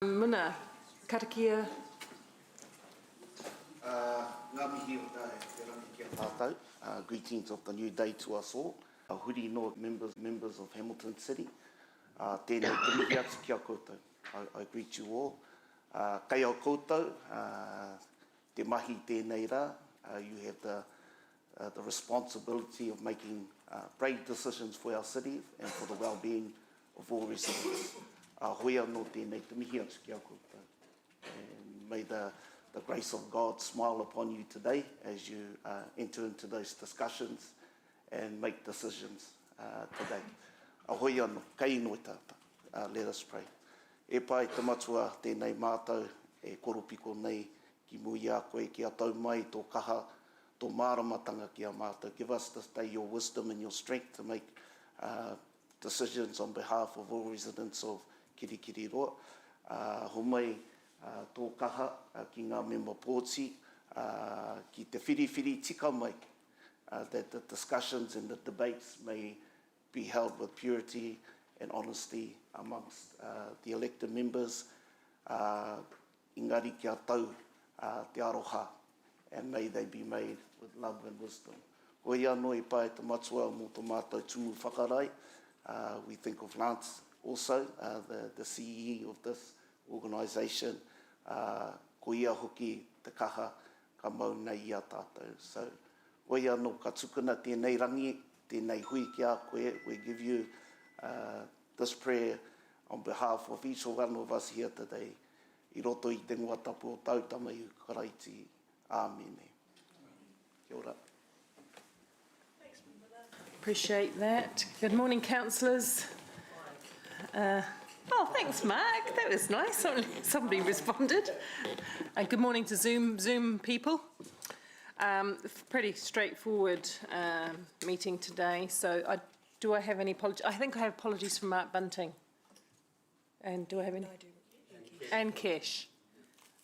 Muna, karakia. Ngā mihi o tae, te rangi kia tātou. Greetings of the new day to us all. Huri no members of Hamilton City. Tēnei te mihi atu kia koutou. I greet you all. Kai au koutou, te mahi tēnei rā. You have the responsibility of making brave decisions for our city and for the well-being of all residents. Hoia no tēnei te mihi atu kia koutou. And may the grace of God smile upon you today as you enter into those discussions and make decisions today. Ahoy anō, kei inoi tāta. Let us pray. E pai te matua tēnei mātou e koropiko nei ki mui a koe ki a tau mai tō kaha, tō māramatanga ki a mātou. Give us this day your wisdom and your strength to make decisions on behalf of all residents of Kirikiriroa. Ho mai tō kaha ki ngā member pōti, ki te whiriwhiri tika mai, that the discussions and the debates may be held with purity and honesty amongst the elected members. Ingari kia tau te aroha, and may they be made with love and wisdom. Hoi anō I pai te matua mō tō mātou tumu whakarai. We think of Lance also, the CE of this organisation. Ko ia hoki te kaha ka mau nei ia tātou. So, hoi anō ka tukuna tēnei rangi, tēnei hui ki a koe. We give you this prayer on behalf of each one of us here today. I roto I te ngua tapu o tautama I karaiti. Amen. Kia ora. Appreciate that. Good morning, councillors. Oh, thanks, Mark. That was nice. Somebody responded. And good morning to Zoom people. Pretty straightforward meeting today. So, do I have any apologies? I think I have apologies from Mark Bunting. And do I have any? No, I do. And Kesh.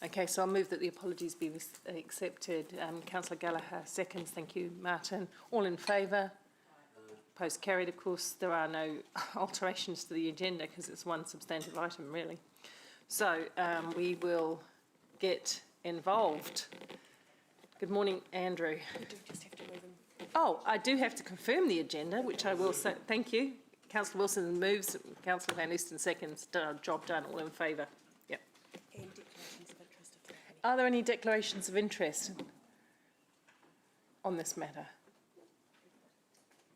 Okay, so I'll move that the apologies be accepted. Councillor Gallagher seconds. Thank you, Martin. All in favour? Opposed, carried. Of course, there are no alterations to the agenda because it's one substantive item, really. So we will get involved. Good morning, Andrew. We do just have to move them. Oh, I do have to confirm the agenda, which I will say. Thank you. Councillor Wilson moves, Councillor Van Oosten seconds. Job done. All in favour? Yep. And declarations of interest. If there are any. Are there any declarations of interest on this matter?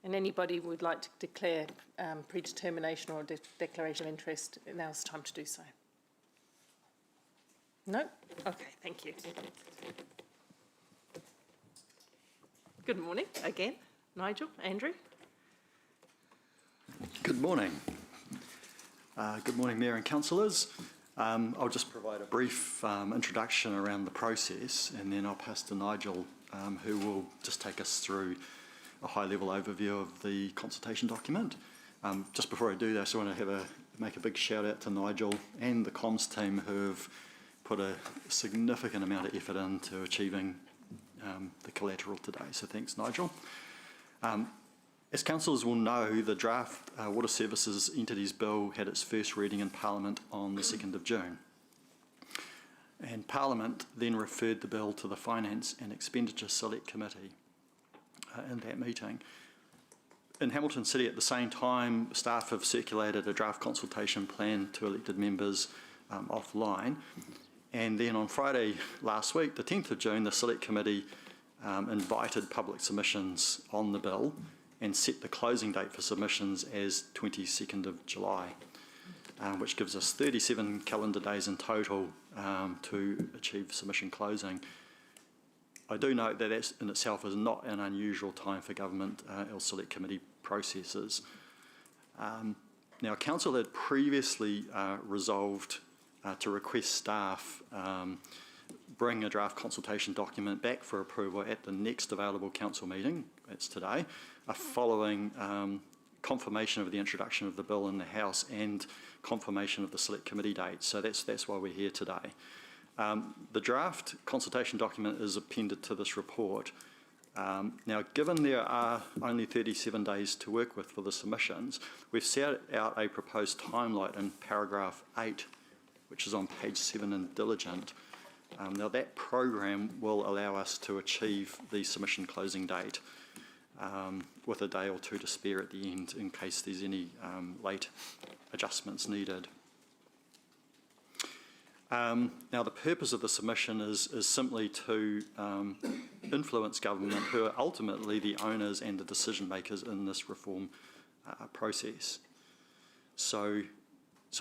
And anybody would like to declare predetermination or declaration of interest, now's the time to do so. No? Okay, thank you. Good morning again. Nigel, Andrew. Good morning. Good morning, Mayor and Councillors. I'll just provide a brief introduction around the process and then I'll pass to Nigel who will just take us through a high-level overview of the consultation document. Just before I do that, I just want to make a big shout-out to Nigel and the comms team who have put a significant amount of effort into achieving the collateral today. So thanks, Nigel. As councillors will know, the draft Water Services Entities Bill had its first reading in Parliament on the 2nd of June. And Parliament then referred the bill to the Finance and Expenditure Select Committee in that meeting. In Hamilton City at the same time, staff have circulated a draft consultation plan to elected members offline. And then on Friday last week, the 10th of June, the Select Committee invited public submissions on the bill and set the closing date for submissions as 22nd of July, which gives us 37 calendar days in total to achieve submission closing. I do note that that in itself is not an unusual time for government or select committee processes. Now, Council had previously resolved to request staff bring a draft consultation document back for approval at the next available Council meeting, that's today, following confirmation of the introduction of the bill in the House and confirmation of the select committee date. So that's why we're here today. The draft consultation document is appended to this report. Now, given there are only 37 days to work with for the submissions, we've set out a proposed timeline in paragraph 8 which is on page 7 in Diligent. Now that program will allow us to achieve the submission closing date with a day or two to spare at the end in case there's any late adjustments needed. Now the purpose of the submission is simply to influence government, who are ultimately the owners and the decision makers in this reform process. So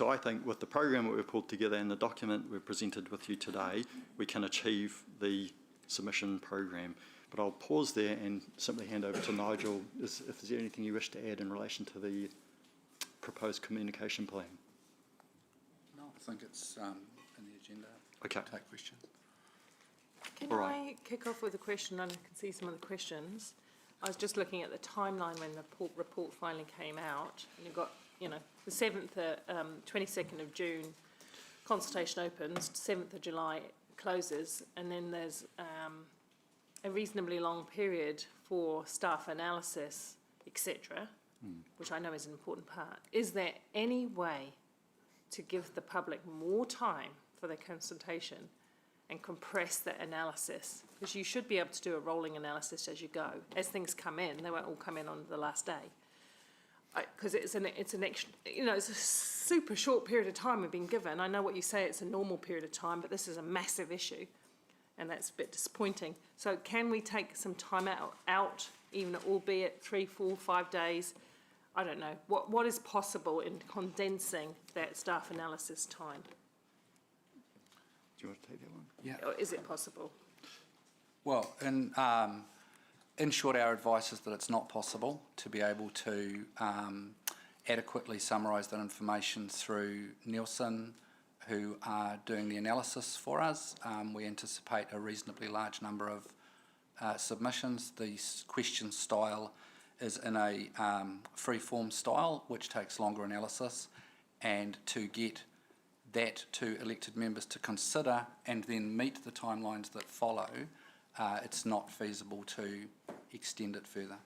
I think with the program that we've pulled together and the document we've presented with you today, we can achieve the submission program. But I'll pause there and simply hand over to Nigel if there's anything you wish to add in relation to the proposed communication plan. No, I think it's in the agenda. Okay. Take questions. Can All right. I kick off with a question? And I can see some of the questions. I was just looking at the timeline when the report finally came out, and you've got, the 22nd of June, consultation opens, 7th of July closes, and then there's a reasonably long period for staff analysis, etc., which I know is an important part. Is there any way to give the public more time for their consultation and compress that analysis? Because you should be able to do a rolling analysis as you go. As things come in, they won't all come in on the last day. Because it's a super short period of time we've been given. I know what you say, it's a normal period of time, but this is a massive issue, and that's a bit disappointing. So can we take some time out, even albeit 3, 4, 5 days? I don't know. What is possible in condensing that staff analysis time? Do you want to take that one? Yeah. Or is it possible? Well, in short, our advice is that it's not possible to be able to adequately summarise that information through Nielsen, who are doing the analysis for us. We anticipate a reasonably large number of submissions. The question style is in a free-form style, which takes longer analysis, and to get that to elected members to consider and then meet the timelines that follow, it's not feasible to extend it further.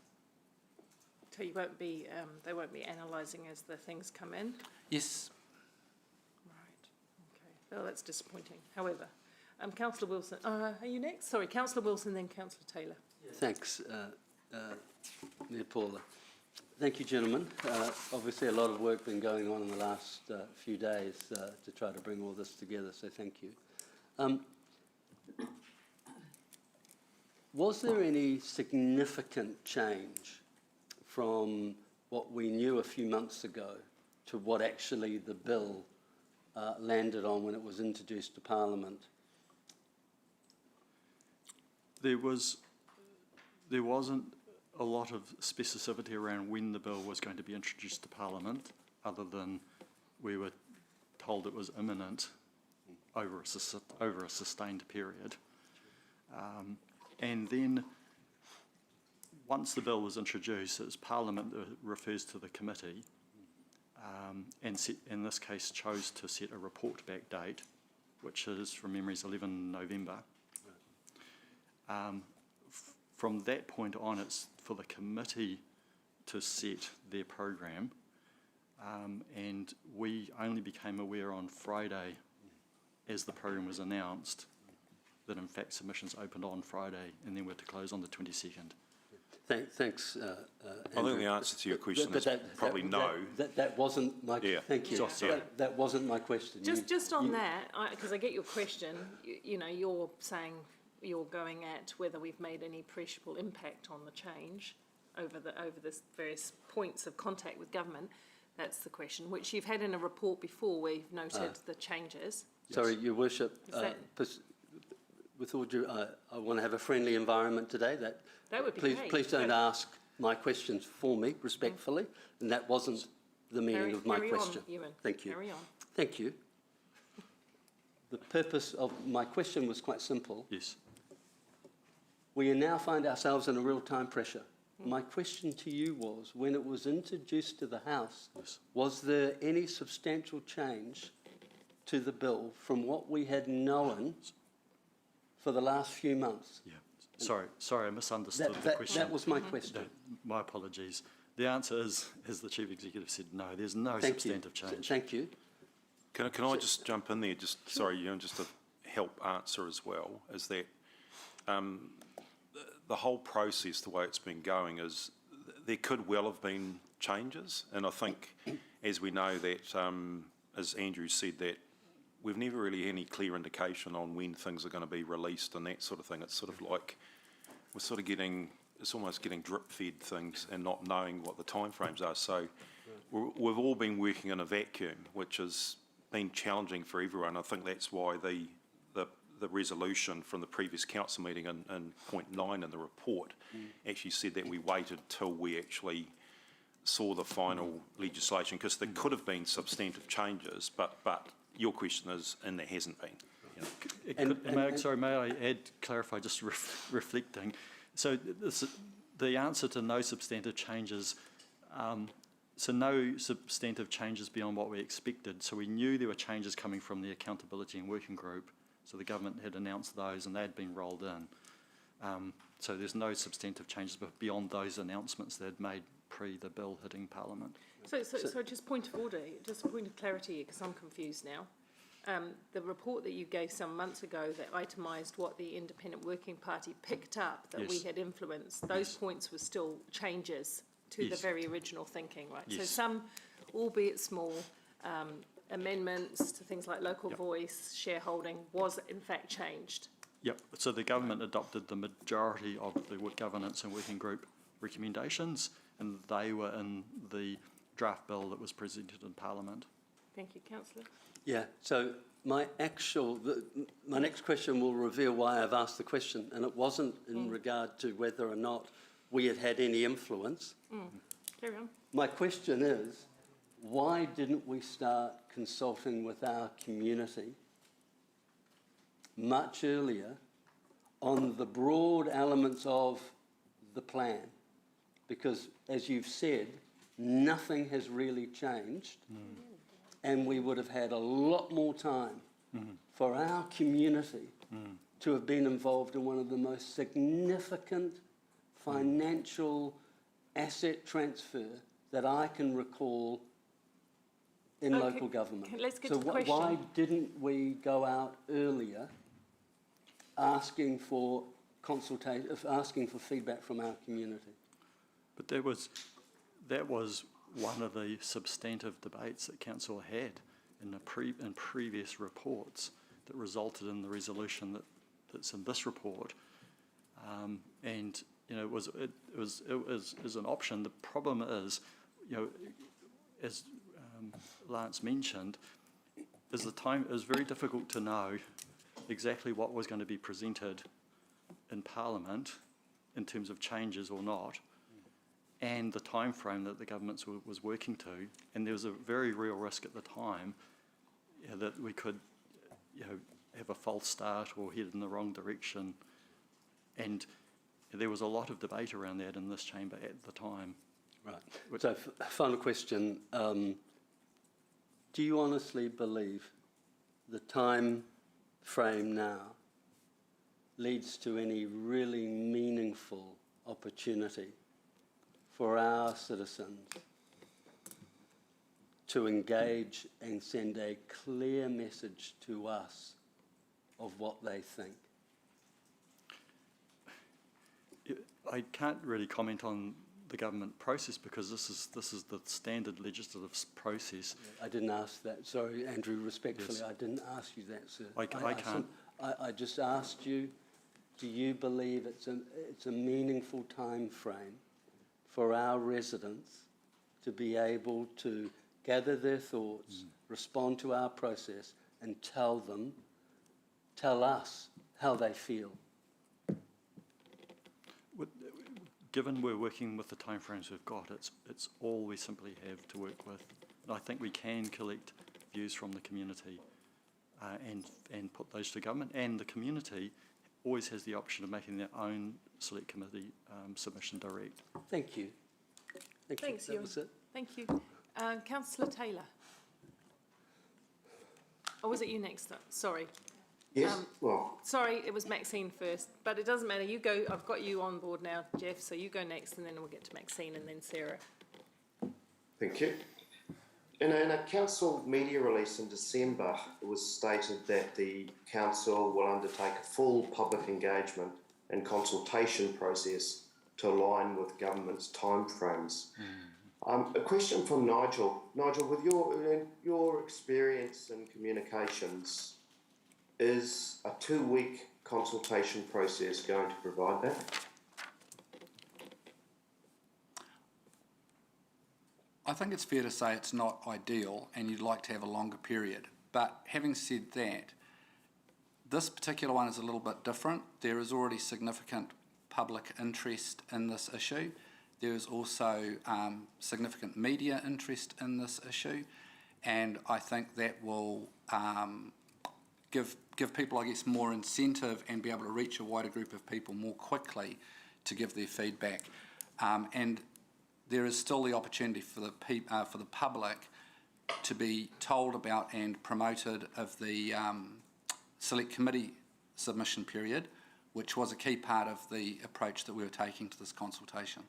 So you won't be, they won't be analysing as the things come in? Yes. Right, okay. Well, that's disappointing. However, Councillor Wilson, are you next? Sorry, Councillor Wilson, then Councillor Taylor. Thanks, Mayor Paula. Thank you, gentlemen. Obviously, a lot of work been going on in the last few days to try to bring all this together, so thank you. Was there any significant change from what we knew a few months ago to what actually the bill landed on when it was introduced to Parliament? There wasn't a lot of specificity around when the bill was going to be introduced to Parliament, other than we were told it was imminent over a sustained period. And then once the bill was introduced, it's Parliament that refers to the committee, and in this case chose to set a report back date, which is, from memory, 11 November. From that point on, it's for the committee to set their program, and we only became aware on Friday, as the program was announced, that in fact submissions opened on Friday and then were to close on the 22nd. Thanks, I think the answer to your question is probably no. That wasn't my. Yeah. Thank you. Sorry. That wasn't my question. Just on that, because I get your question. You're saying you're going at whether we've made any appreciable impact on the change over the various points of contact with government. That's the question, which you've had in a report before where you've noted the changes. Sorry, Your Worship. With all due, I want to have a friendly environment today. That would be please, great. Please don't ask my questions for me, respectfully, and that wasn't the meaning of my question. Carry on, Ewan. Thank you. Carry on. Thank you. The purpose of my question was quite simple. Yes. We now find ourselves in a real-time pressure. My question to you was, when it was introduced to the House, Yes. was there any substantial change to the bill from what we had known for the last few months? Yeah. Sorry, I misunderstood the question. That was my question. My apologies. The answer is, as the Chief Executive said, no, there's no Thank you. substantive change. Thank you. Can I just jump in there? Just sorry, just to help answer as well. Is that the whole process, the way it's been going, is there could well have been changes, and I think, as we know that, as Andrew said, that we've never really had any clear indication on when things are going to be released and that sort of thing. It's sort of like we're sort of getting, it's almost getting drip-fed things and not knowing what the timeframes are. So we've all been working in a vacuum, which has been challenging for everyone. I think that's why the resolution from the previous council meeting in point 9 in the report actually said that we waited till we actually saw the final legislation, because there could have been substantive changes, but your question is, and there hasn't been. May I clarify, just reflecting. So the answer to no substantive changes, so no substantive changes beyond what we expected. So we knew there were changes coming from the accountability and working group. So the government had announced those and they had been rolled in. So there's no substantive changes beyond those announcements they'd made pre the bill hitting Parliament. So just point of order, just a point of clarity, because I'm confused now. The report that you gave some months ago that itemised what the Independent Working Party picked up that we had influenced, those points were still changes to the very original thinking, right? So some, albeit small, amendments to things like local voice, shareholding, was in fact changed. Yep, so the government adopted the majority of the governance and working group recommendations, and they were in the draft bill that was presented in Parliament. Thank you, Councillor. Yeah, so my next question will reveal why I've asked the question, and it wasn't in regard to whether or not we had had any influence. Carry on. My question is, why didn't we start consulting with our community much earlier on the broad elements of the plan? Because, as you've said, nothing has really changed, and we would have had a lot more time for our community to have been involved in one of the most significant financial asset transfer that I can recall in local government. Let's get so to the question. Why didn't we go out earlier asking for consultation, asking for feedback from our community? But that was one of the substantive debates that Council had in previous reports that resulted in the resolution that's in this report, and it was an option. The problem is, as Lance mentioned, is it was very difficult to know exactly what was going to be presented in Parliament in terms of changes or not, and the time frame that the government was working to. And there was a very real risk at the time that we could have a false start or head in the wrong direction. And there was a lot of debate around that in this chamber at the time. Right. So, final question. Do you honestly believe the time frame now leads to any really meaningful opportunity for our citizens to engage and send a clear message to us of what they think? I can't really comment on the government process because this is the standard legislative process. I didn't ask that. Sorry, Andrew, respectfully, I didn't ask you that, sir. I can't. I just asked you, do you believe it's a meaningful time frame for our residents to be able to gather their thoughts, respond to our process, and tell us how they feel? Given we're working with the timeframes we've got, it's all we simply have to work with. And I think we can collect views from the community and put those to government. And the community always has the option of making their own select committee submission direct. Thank you. Thanks, That was it. Thank you. Councillor Taylor. Or was it you next? Sorry. Yes, well, Sorry, it was Maxine first, but it doesn't matter. You go. I've got you on board now, Jeff, so you go next, and then we'll get to Maxine and then Sarah. thank you. In a council media release in December, it was stated that the council will undertake a full public engagement and consultation process to align with government's timeframes. A question from Nigel. Nigel, with your experience in communications, is a 2-week consultation process going to provide that? I think it's fair to say it's not ideal and you'd like to have a longer period. But having said that, this particular one is a little bit different. There is already significant public interest in this issue. There is also significant media interest in this issue. And I think that will give people, I guess, more incentive and be able to reach a wider group of people more quickly to give their feedback. And there is still the opportunity for the public to be told about and promoted of the select committee submission period, which was a key part of the approach that we were taking to this consultation.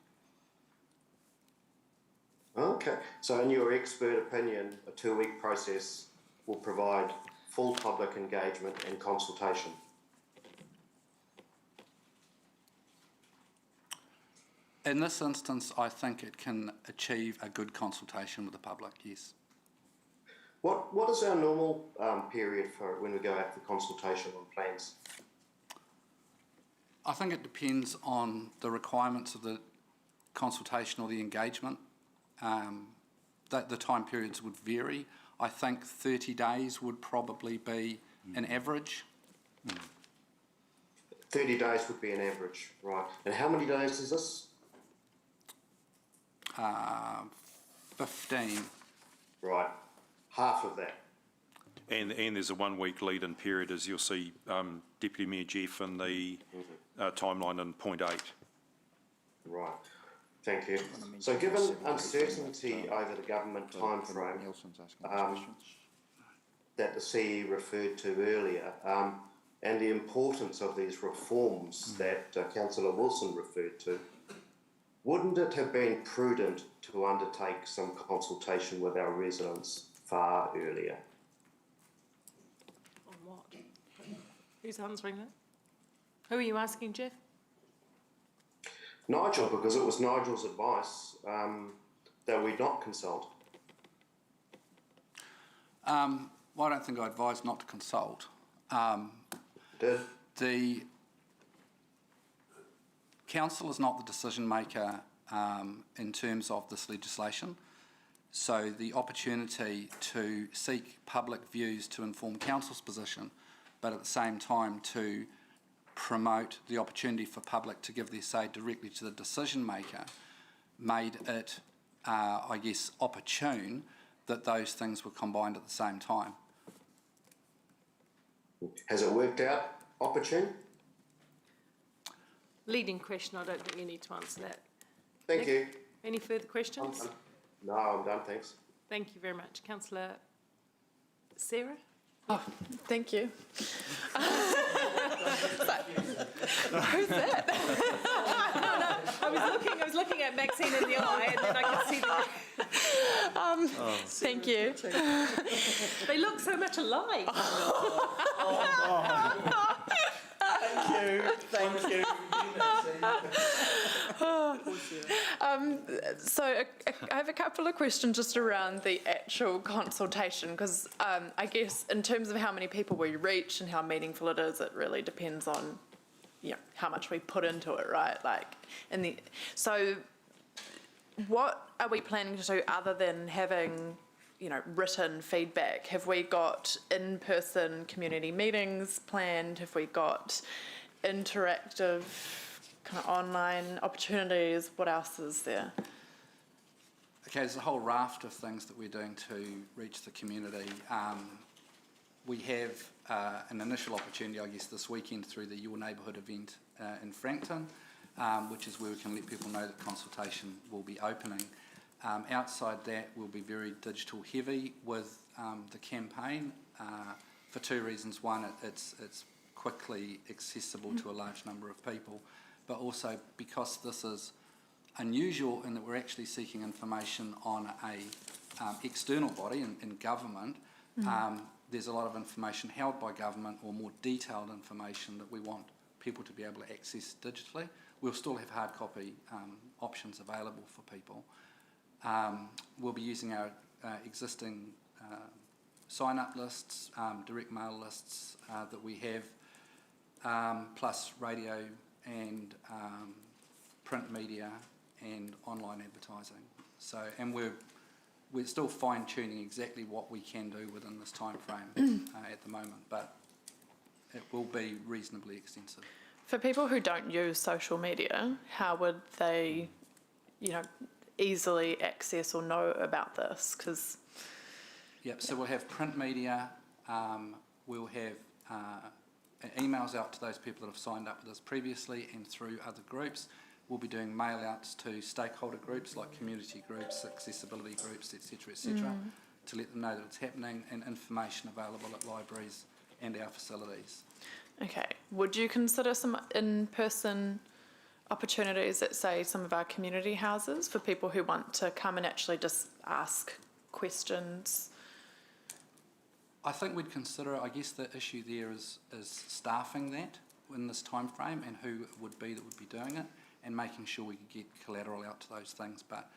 Okay, so in your expert opinion, a 2-week process will provide full public engagement and consultation? In this instance, I think it can achieve a good consultation with the public, yes. What is our normal period for when we go out for consultation on plans? I think it depends on the requirements of the consultation or the engagement. The time periods would vary. I think 30 days would probably be an average. 30 days would be an average, right. And how many days is this? 15. Right, half of that. And there's a 1-week lead-in period, as you'll see Deputy Mayor Jeff in the timeline in point 8. Right, thank you. So given uncertainty over the government timeframe that the CE referred to earlier, and the importance of these reforms that Councillor Wilson referred to, wouldn't it have been prudent to undertake some consultation with our residents far earlier? On what? Who's answering that? Who are you asking, Jeff? Nigel, because it was Nigel's advice that we not consult. Well, I don't think I advise not to consult. Did? The council is not the decision maker in terms of this legislation, so the opportunity to seek public views to inform council's position, but at the same time to promote the opportunity for public to give their say directly to the decision maker made it, I guess, opportune that those things were combined at the same time. Has it worked out opportune? Leading question, I don't think you need to answer that. Thank you. Any further questions? No, I'm done, thanks. Thank you very much. Councillor Sarah? Oh, thank you. Who's that? I was looking at Maxine in the eye, and then I could see the. Thank you. They look so much alike. Thank you. So I have a couple of questions just around the actual consultation, because I guess in terms of how many people we reach and how meaningful it is, it really depends on, you know, how much we put into it, right? So what are we planning to do other than having, you know, written feedback? Have we got in-person community meetings planned? Have we got interactive kind of online opportunities? What else is there? Okay, there's a whole raft of things that we're doing to reach the community. We have an initial opportunity, I guess, this weekend through the Your Neighbourhood event in Frankton, which is where we can let people know that consultation will be opening. Outside that, we'll be very digital heavy with the campaign for two reasons. One, it's quickly accessible to a large number of people, but also because this is unusual in that we're actually seeking information on a external body in government, there's a lot of information held by government or more detailed information that we want people to be able to access digitally. We'll still have hard copy options available for people. We'll be using our existing sign-up lists, direct mail lists that we have, plus radio and print media and online advertising. So, and we're still fine-tuning exactly what we can do within this time frame at the moment, but it will be reasonably extensive. For people who don't use social media, how would they, easily access or know about this? Because So we'll have print media, we'll have emails out to those people that have signed up with us previously and through other groups. We'll be doing mail-outs to stakeholder groups like community groups, accessibility groups, etc., to let them know that it's happening, and information available at libraries and our facilities. Okay. Would you consider some in-person opportunities at, say, some of our community houses for people who want to come and actually just ask questions? I think we'd consider, I guess the issue there is staffing that in this time frame and who it would be that would be doing it and making sure we could get collateral out to those things. But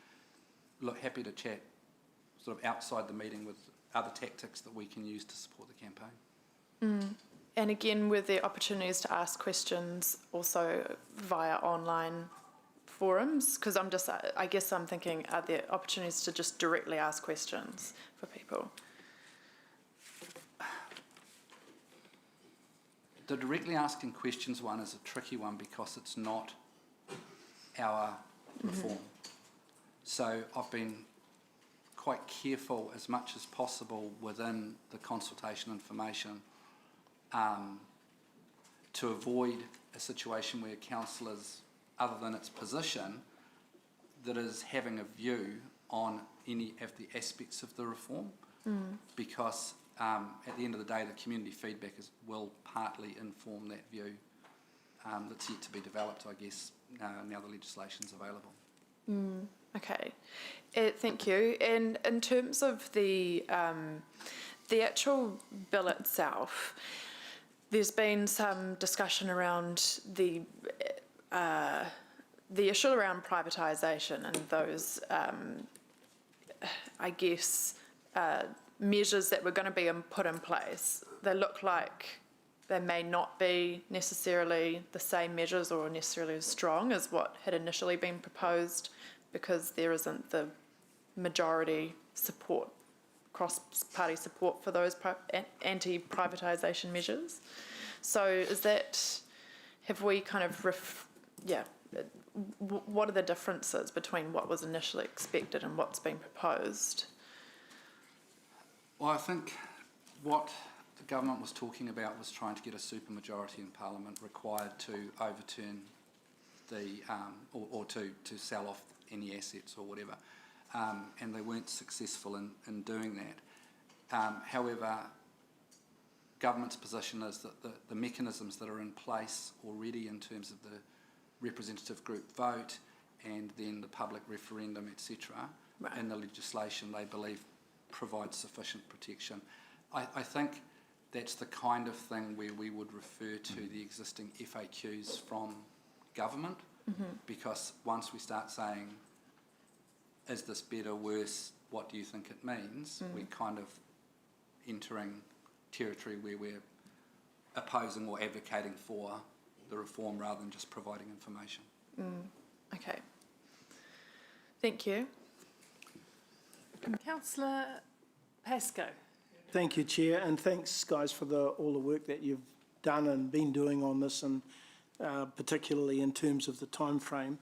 look, happy to chat sort of outside the meeting with other tactics that we can use to support the campaign. And again, with the opportunities to ask questions also via online forums? Because I guess I'm thinking, are there opportunities to just directly ask questions for people? The directly asking questions one is a tricky one because it's not our reform. So I've been quite careful as much as possible within the consultation information to avoid a situation where councillors, other than its position, that is having a view on any of the aspects of the reform, because at the end of the day, the community feedback will partly inform that view that's yet to be developed, I guess, now the legislation's available. Okay, thank you. And in terms of the actual bill itself, there's been some discussion around the issue around privatisation and those, I guess, measures that were going to be put in place. They look like they may not be necessarily the same measures or necessarily as strong as what had initially been proposed, because there isn't the majority support, cross-party support for those anti-privatisation measures. So is that, have we kind of, what are the differences between what was initially expected and what's been proposed? Well, I think what the government was talking about was trying to get a supermajority in Parliament required to overturn the, or to sell off any assets or whatever, and they weren't successful in doing that. However, government's position is that the mechanisms that are in place already in terms of the representative group vote and then the public referendum, etc., in the legislation, they believe provides sufficient protection. I think that's the kind of thing where we would refer to the existing FAQs from government, because once we start saying, is this better, worse, what do you think it means, we're kind of entering territory where we're opposing or advocating for the reform rather than just providing information. Okay. Thank you. Councillor Pascoe. Thank you, Chair, and thanks, guys, for all the work that you've done and been doing on this, and particularly in terms of the time frame.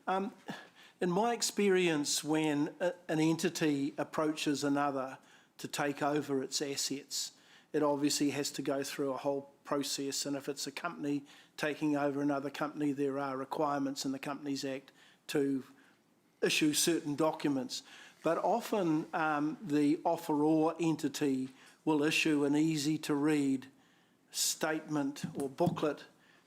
In my experience, when an entity approaches another to take over its assets, it obviously has to go through a whole process, and if it's a company taking over another company, there are requirements in the Companies Act to issue certain documents. But often the offeror entity will issue an easy-to-read statement or booklet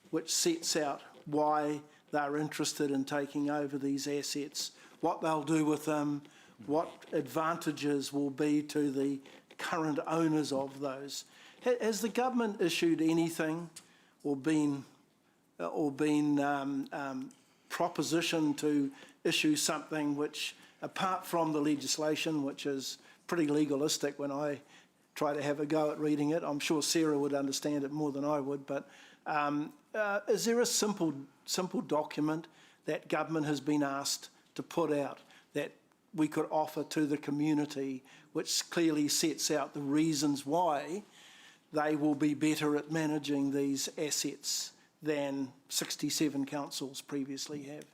which sets out why they're interested in taking over these assets, what they'll do with them, what advantages will be to the current owners of those. Has the government issued anything or been propositioned to issue something which, apart from the legislation, which is pretty legalistic when I try to have a go at reading it? I'm sure Sarah would understand it more than I would, but is there a simple document that government has been asked to put out that we could offer to the community, which clearly sets out the reasons why they will be better at managing these assets than 67 councils previously have?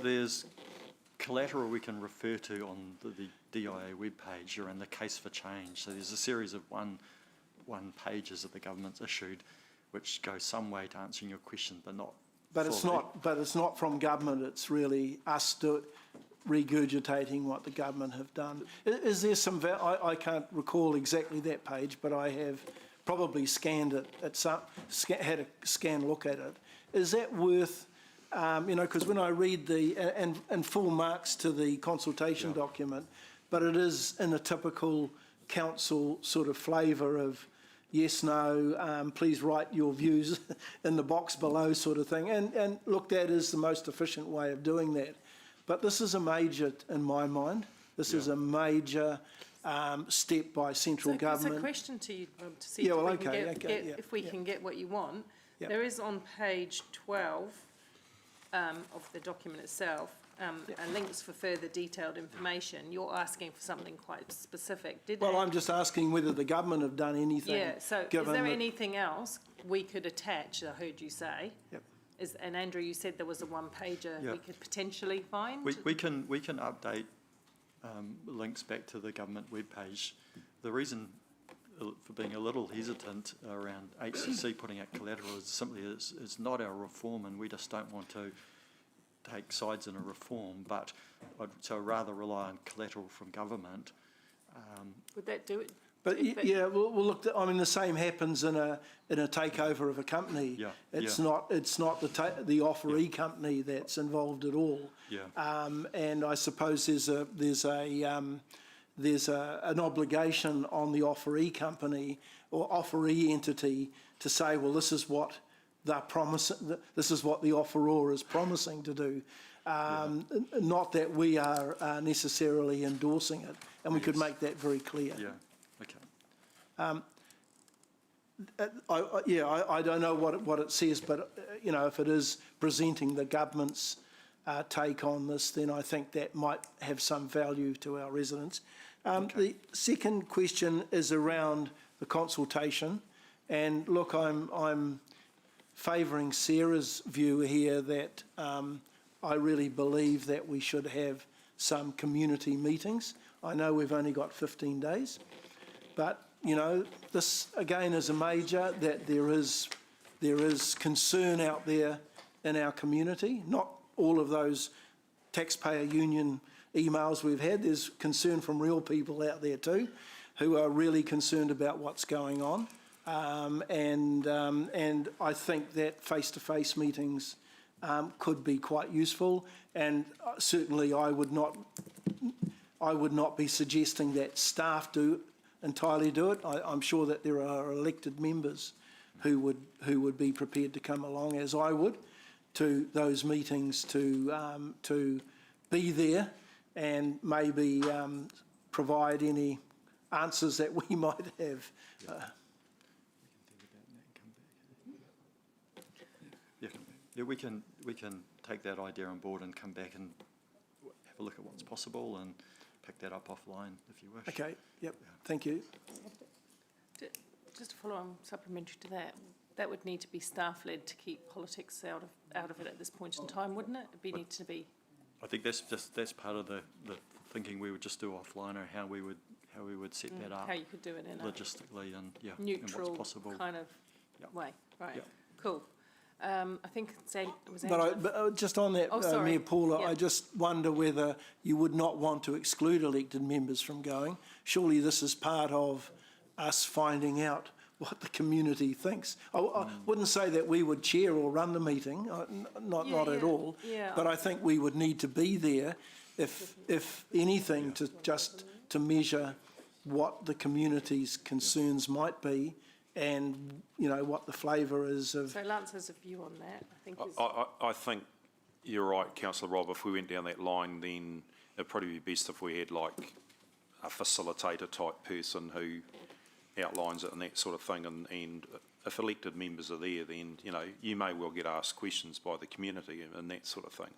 There's collateral we can refer to on the DIA webpage around the case for change. So there's a series of one pages that the government's issued, which go some way to answering your question, but not. But it's not from government. It's really us regurgitating what the government have done. Is there some? I can't recall exactly that page, but I have probably scanned it had a scan look at it. Is that worth? Because when I read and full marks to the consultation document, but it is in a typical council sort of flavour of yes, no, please write your views in the box below sort of thing, and looked at as the most efficient way of doing that. But this is a major, in my mind, this is a major step by central government. It's a question to you to see if we can get what you want. Yep. There is on page 12 of the document itself, links for further detailed information. You're asking for something quite specific. I'm just asking whether the government have done anything. Yeah, so is there anything else we could attach, I heard you say? Yep. And Andrew, you said there was a one-pager we could potentially find? We can update links back to the government webpage. The reason for being a little hesitant around HCC putting out collateral is simply it's not our reform, and we just don't want to take sides in a reform, but I'd rather rely on collateral from government. Would that do it? But well, look. The same happens in a takeover of a company. Yeah, it's not the offeree company that's involved at all. Yeah. And I suppose there's an obligation on the offeree company or offeree entity to say, well, this is what they're promising. This is what the offeror is promising to do. Not that we are necessarily endorsing it, and we could make that very clear. Yeah. Okay. I don't know what it says, but if it is presenting the government's take on this, then I think that might have some value to our residents. The second question is around the consultation, and look, I'm favouring Sarah's view here that I really believe that we should have some community meetings. I know we've only got 15 days, but this again is a major that there is concern out there in our community. Not all of those taxpayer union emails we've had. There's concern from real people out there too, who are really concerned about what's going on. And I think that face-to-face meetings could be quite useful. And certainly, I would not be suggesting that staff entirely do it. I'm sure that there are elected members who would be prepared to come along, as I would, to those meetings to be there and maybe provide any answers that we might have. Yeah, we can take that idea on board and come back and have a look at what's possible and pick that up offline if you wish. Okay. Yep. Yeah. Thank you. Just to follow on supplementary to that, that would need to be staff-led to keep politics out of it at this point in time, wouldn't it? Need to be. I think that's part of the thinking we would just do offline, or how we would set that up. How you could do it in logistically and neutral and what's possible. kind of way. Right. Yep. Cool. I think it was. But just on that, Mayor Paula, yeah. I just wonder whether you would not want to exclude elected members from going. Surely this is part of us finding out what the community thinks. I wouldn't say that we would chair or run the meeting, not at all. Yeah. But I think we would need to be there, if anything, to measure what the community's concerns might be, and what the flavour is of. So Lance has a view on that. I think. I think you're right, Councillor Rob. If we went down that line, then it'd probably be best if we had like a facilitator type person who outlines it and that sort of thing. And if elected members are there, then you may well get asked questions by the community and that sort of thing.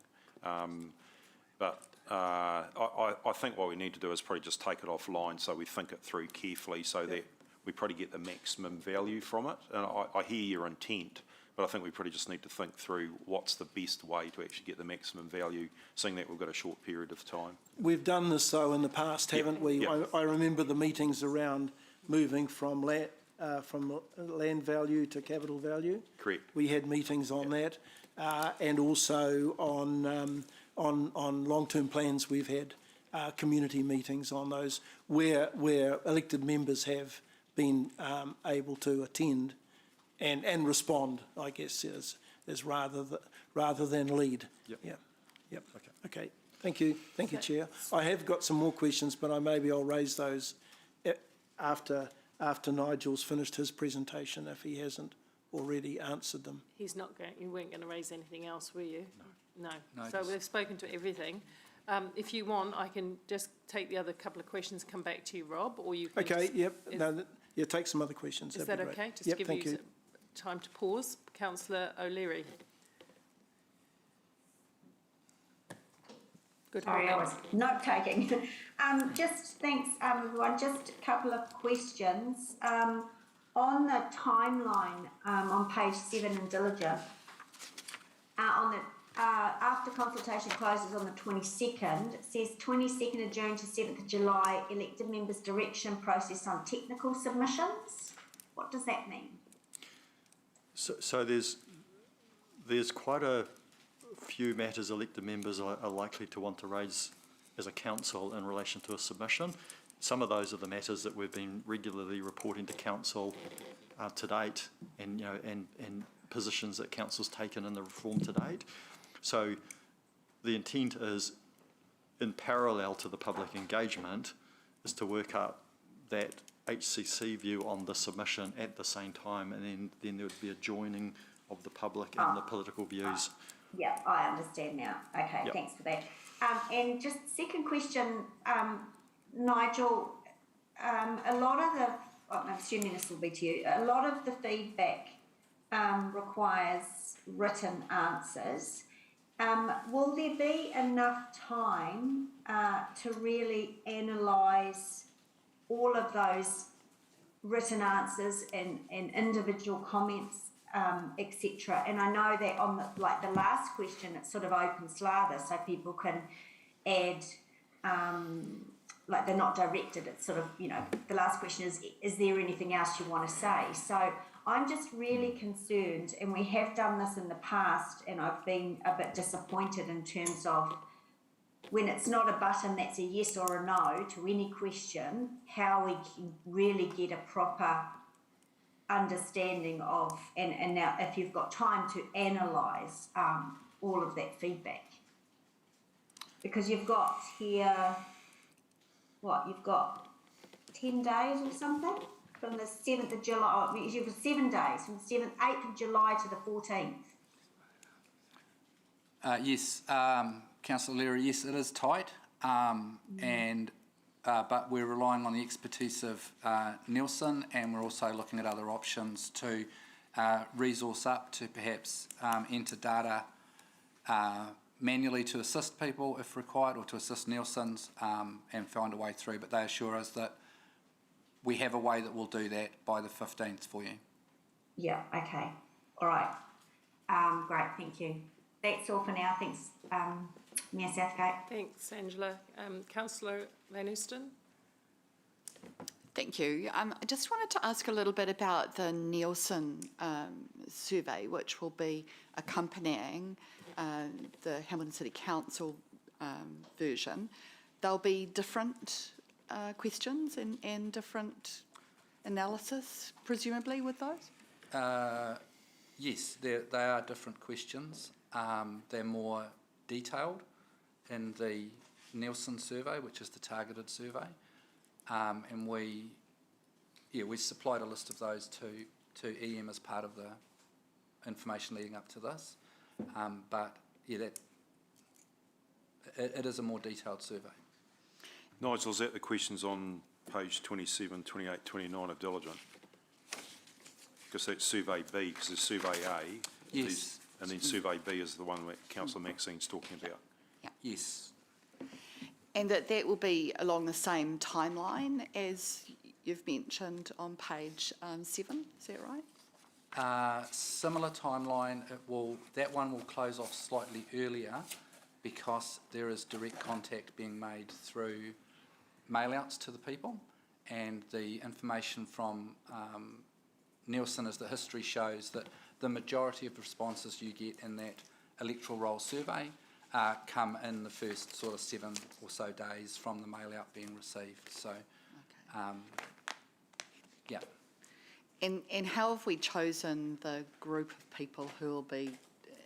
But I think what we need to do is probably just take it offline so we think it through carefully so that we probably get the maximum value from it. And I hear your intent, but I think we probably just need to think through what's the best way to actually get the maximum value, seeing that we've got a short period of time. We've done this, though, in the past, haven't we? Yep. I remember the meetings around moving from land value to capital value. Correct. We had meetings on that, and also on long-term plans. We've had community meetings on those where elected members have been able to attend and respond, I guess, is rather than lead. Yep. Yeah. Yep. Okay. Thank you, Chair. I have got some more questions, but I'll raise those after Nigel's finished his presentation, if he hasn't already answered them. He's not going. You weren't going to raise anything else, were you? No. No, So just- we've spoken to everything. If you want, I can just take the other couple of questions, come back to you, Rob, or you can. Okay. Yep. Is, Take some other questions. is That'd that be great. okay? Just Yep, give thank you you. some time to pause. Councillor O'Leary. Good. Sorry, I was note taking. Just thanks, everyone. Just a couple of questions. On the timeline on page 7 in Diligent, after consultation closes on the 22nd, it says 22nd of June to 7th of July, elected members' direction process on technical submissions. What does that mean? So there's quite a few matters elected members are likely to want to raise as a council in relation to a submission. Some of those are the matters that we've been regularly reporting to council to date, and positions that council's taken in the reform to date. So the intent is, in parallel to the public engagement, is to work up that HCC view on the submission at the same time, and then there would be a joining of the public and the political views. Yeah, I understand now. Okay, Yep. Thanks for that. And just second question, Nigel, a lot of the, I'm assuming this will be to you, a lot of the feedback requires written answers. Will there be enough time to really analyse all of those written answers and individual comments, etc.? And I know that on the last question, it's sort of open slather, so people can add, they're not directed. It's sort of, the last question is there anything else you want to say? So I'm just really concerned, and we have done this in the past, and I've been a bit disappointed in terms of when it's not a button that's a yes or a no to any question, how we can really get a proper understanding of, and now if you've got time to analyse all of that feedback. Because you've got here, you've got 10 days or something? From the 7th of July, you've got 7 days, from the 8th of July to the 14th. Yes, Councillor Leary, yes, it is tight, but we're relying on the expertise of Nielsen, and we're also looking at other options to resource up to perhaps enter data manually to assist people if required, or to assist Nielsen's and find a way through. But they assure us that we have a way that we'll do that by the 15th for you. Yeah, okay. All right. Great, thank you. That's all for now. Thanks, Mayor Southgate. Thanks, Angela. Councillor Van Oosten. Thank you. I just wanted to ask a little bit about the Nielsen survey, which will be accompanying the Hamilton City Council version. There'll be different questions and different analysis, presumably, with those? Yes, they are different questions. They're more detailed in the Nielsen survey, which is the targeted survey. And we supplied a list of those to EM as part of the information leading up to this. But yeah, it is a more detailed survey. Nigel, is that the questions on page 27, 28, 29 of Diligent? Because that's survey B, because there's survey A. Yes. And then survey B is the one that Councillor Maxine's talking about. Yeah. Yes. And that will be along the same timeline as you've mentioned on page 7, is that right? Similar timeline. That one will close off slightly earlier because there is direct contact being made through mail-outs to the people, and the information from Nielsen is the history shows that the majority of responses you get in that electoral roll survey come in the first sort of 7 or so days from the mail-out being received. So, yeah. And how have we chosen the group of people who will be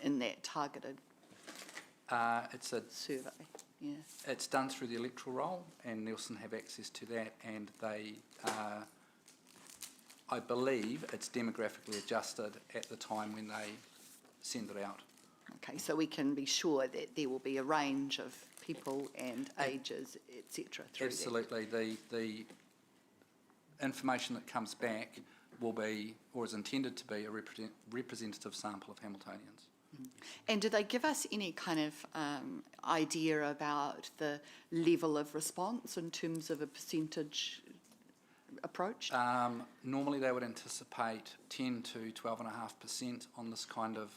in that targeted It's a survey? Yeah. It's done through the electoral roll, and Nielsen have access to that, and they, I believe, it's demographically adjusted at the time when they send it out. Okay, so we can be sure that there will be a range of people and ages, etc. Absolutely. The information that comes back will be, or is intended to be, a representative sample of Hamiltonians. And do they give us any kind of idea about the level of response in terms of a percentage approach? Normally they would anticipate 10 to 12.5% on this kind of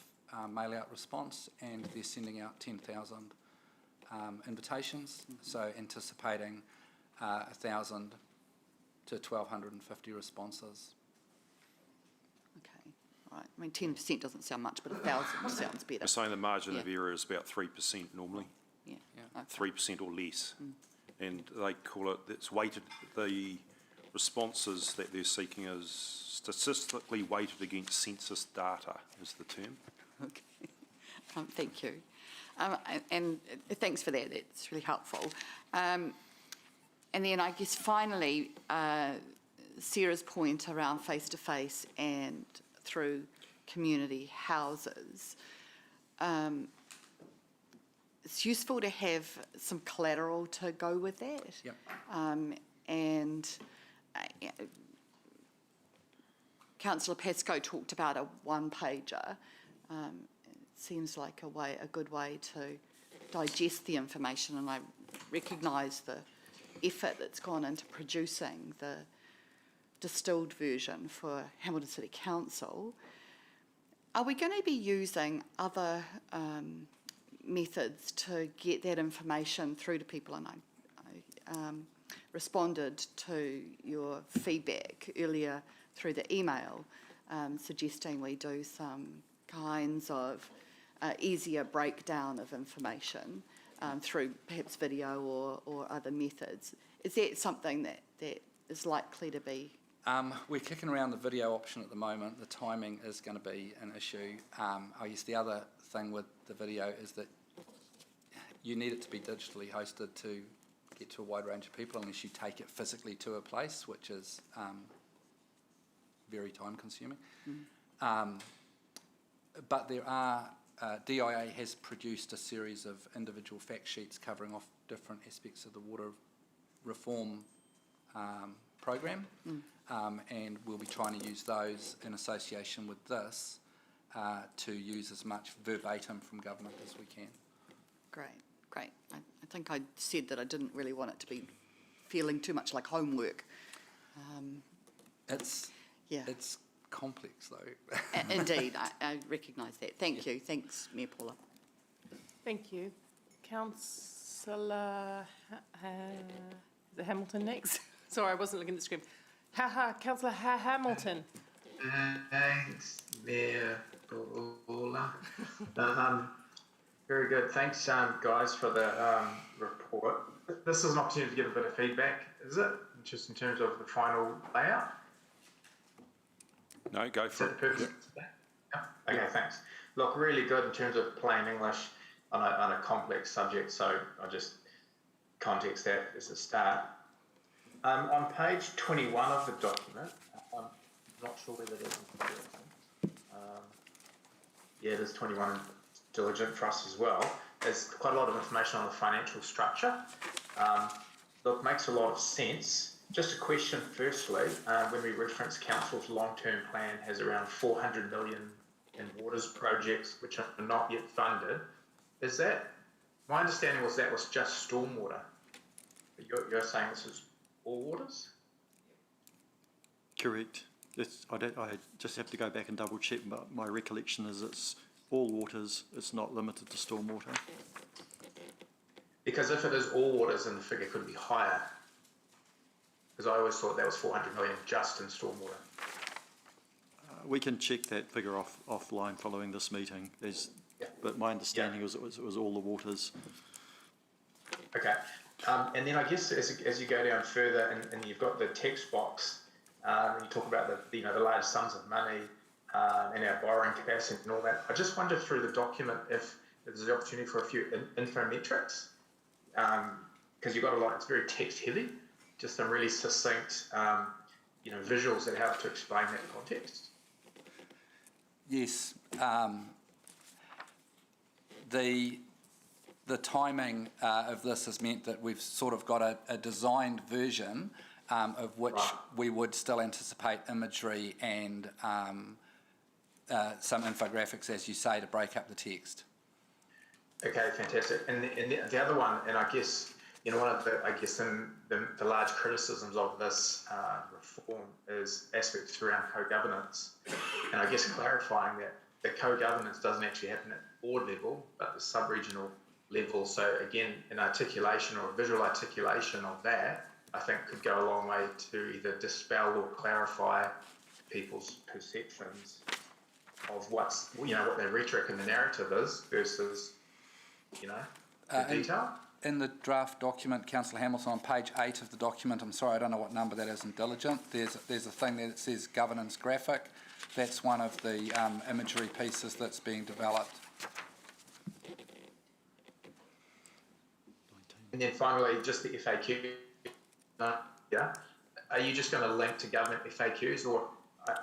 mail-out response, and they're sending out 10,000 invitations, so anticipating 1,000 to 1,250 responses. Okay, right. I mean, 10% doesn't sound much, but 1,000 sounds better. We're saying the margin of Yeah. error is about 3% normally, Yeah. Okay. 3% or less. And they call it, it's weighted, the responses that they're seeking is statistically weighted against census data is the term. Okay. Thank you. And thanks for that. It's really helpful. And then I guess finally, Sarah's point around face-to-face and through community houses. It's useful to have some collateral to go with that. Yep. And Councillor Pascoe talked about a one-pager. It seems like a good way to digest the information, and I recognise the effort that's gone into producing the distilled version for Hamilton City Council. Are we going to be using other methods to get that information through to people? And I responded to your feedback earlier through the email, suggesting we do some kinds of easier breakdown of information through perhaps video or other methods. Is that something that is likely to be? We're kicking around the video option at the moment. The timing is going to be an issue. I guess the other thing with the video is that you need it to be digitally hosted to get to a wide range of people, unless you take it physically to a place, which is very time consuming. But there are, DIA has produced a series of individual fact sheets covering off different aspects of the water reform program, and we'll be trying to use those in association with this to use as much verbatim from government as we can. Great. I think I said that I didn't really want it to be feeling too much like homework. It's complex though. Indeed, I recognise that. Thank you. Thanks, Mayor Paula. Thank you. Councillor the Hamilton next. Sorry, I wasn't looking at the screen. Councillor Hamilton. Thanks, Mayor Paula. Very good. Thanks, guys, for the report. This is an opportunity to give a bit of feedback, is it? Just in terms of the final layout. No, go for it. Perfect. Yeah. Okay, thanks. Look, really good in terms of plain English on a complex subject, so I'll just context that as a start. On page 21 of the document, I'm not sure whether there's yeah, there's 21 diligent for us as well. There's quite a lot of information on the financial structure. Look, makes a lot of sense. Just a question firstly, when we reference Council's long-term plan has around 400 million in waters projects which are not yet funded, is that, my understanding was that was just stormwater. But you're saying this is all waters? Correct. I just have to go back and double check, but my recollection is it's all waters, it's not limited to stormwater. Because if it is all waters, then the figure could be higher. Because I always thought that was 400 million just in stormwater. We can check that figure offline following this meeting. But my understanding was it was all the waters. Okay. And then I guess as you go down further and you've got the text box, you talk about the large sums of money and our borrowing capacity and all that. I just wonder through the document if there's the opportunity for a few infometrics, because you've got it's very text heavy, just some really succinct visuals that help to explain that context. Yes. The timing of this has meant that we've sort of got a designed version of which we would still anticipate imagery and some infographics, as you say, to break up the text. Okay, fantastic. And the other one, and I guess one of the large criticisms of this reform is aspects around co-governance, and I guess clarifying that the co-governance doesn't actually happen at board level, but the sub-regional level. So again, an articulation or a visual articulation of that, I think, could go a long way to either dispel or clarify people's perceptions of what their rhetoric and the narrative is versus, the detail. In the draft document, Councillor Hamilton, on page 8 of the document, I'm sorry, I don't know what number that is in diligent, there's a thing there that says governance graphic. That's one of the imagery pieces that's being developed. And then finally, just the FAQ. Are you just going to link to government FAQs, or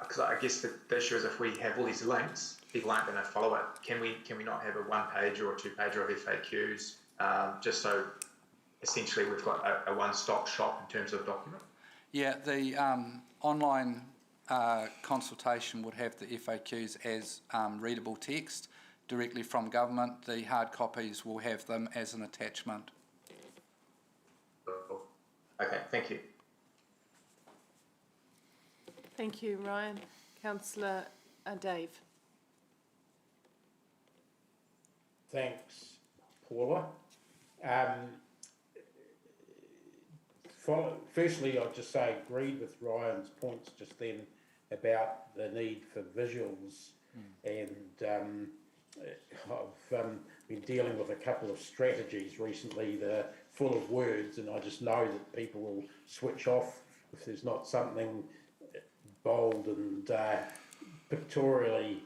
because I guess the issue is if we have all these links, people aren't going to follow it. Can we not have a 1-page or a 2-pager of FAQs, just so essentially we've got a one-stop shop in terms of document? Yeah, the online consultation would have the FAQs as readable text directly from government. The hard copies will have them as an attachment. Okay, thank you. Thank you, Ryan. Councillor Dave. Thanks, Paula. Firstly, I'd just say I agreed with Ryan's points just then about the need for visuals, and I've been dealing with a couple of strategies recently that are full of words, and I just know that people will switch off if there's not something bold and pictorially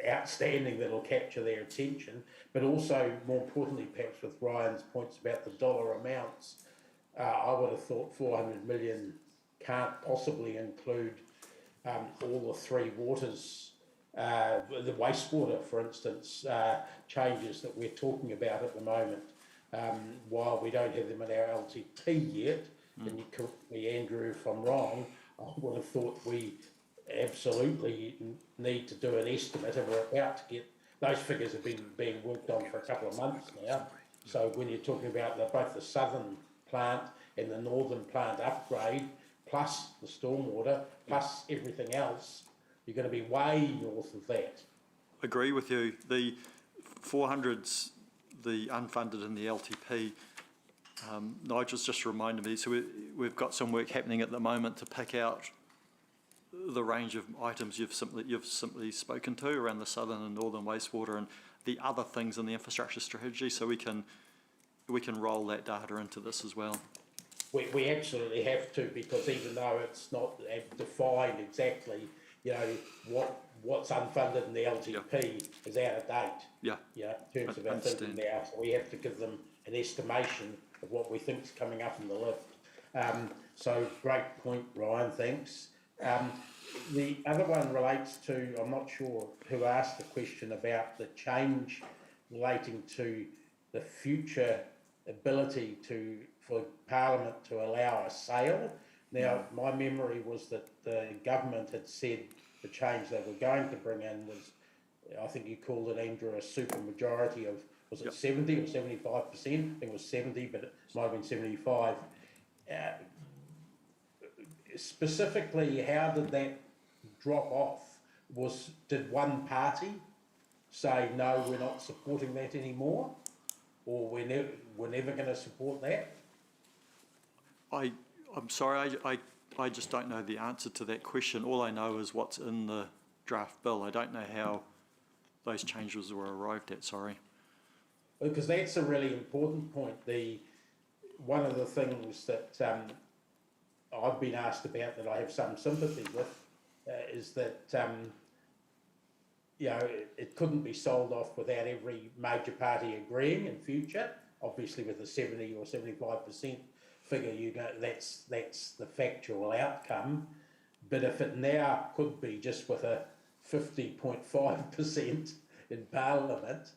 outstanding that'll capture their attention. But also, more importantly, perhaps with Ryan's points about the dollar amounts, I would have thought 400 million can't possibly include all the three waters, the wastewater, for instance, changes that we're talking about at the moment. While we don't have them in our LTP yet, and you correct me, Andrew, if I'm wrong, I would have thought we absolutely need to do an estimate, and we're about to get, those figures have been being worked on for a couple of months now. So when you're talking about both the southern plant and the northern plant upgrade, plus the stormwater, plus everything else, you're going to be way north of that. Agree with you. The 400's the unfunded in the LTP. Nigel's just reminded me, so we've got some work happening at the moment to pick out the range of items you've simply spoken to around the southern and northern wastewater and the other things in the infrastructure strategy, so we can roll that data into this as well. we absolutely have to, because even though it's not defined exactly, you know, what's unfunded in the LGP is out of date. Yeah. You know, in terms of our thinking now, so we have to give them an estimation of what we think's coming up in the lift. So great point, Ryan, thanks. The other one relates to, I'm not sure who asked the question about the change relating to the future ability for Parliament to allow a sale. Now, my memory was that the government had said the change they were going to bring in was, I think you called it, Andrew, a super majority of, was it 70 or 75%? I think it was 70, but it might have been 75. Specifically, how did that drop off? Did one party say, no, we're not supporting that anymore? Or we're never going to support that? I'm sorry, I just don't know the answer to that question. All I know is what's in the draft bill. I don't know how those changes were arrived at, sorry. Because that's a really important point. One of the things that I've been asked about that I have some sympathy with is that you know, it couldn't be sold off without every major party agreeing in future. Obviously, with the 70 or 75% figure, you know, that's the factual outcome. But if it now could be just with a 50.5% in Parliament,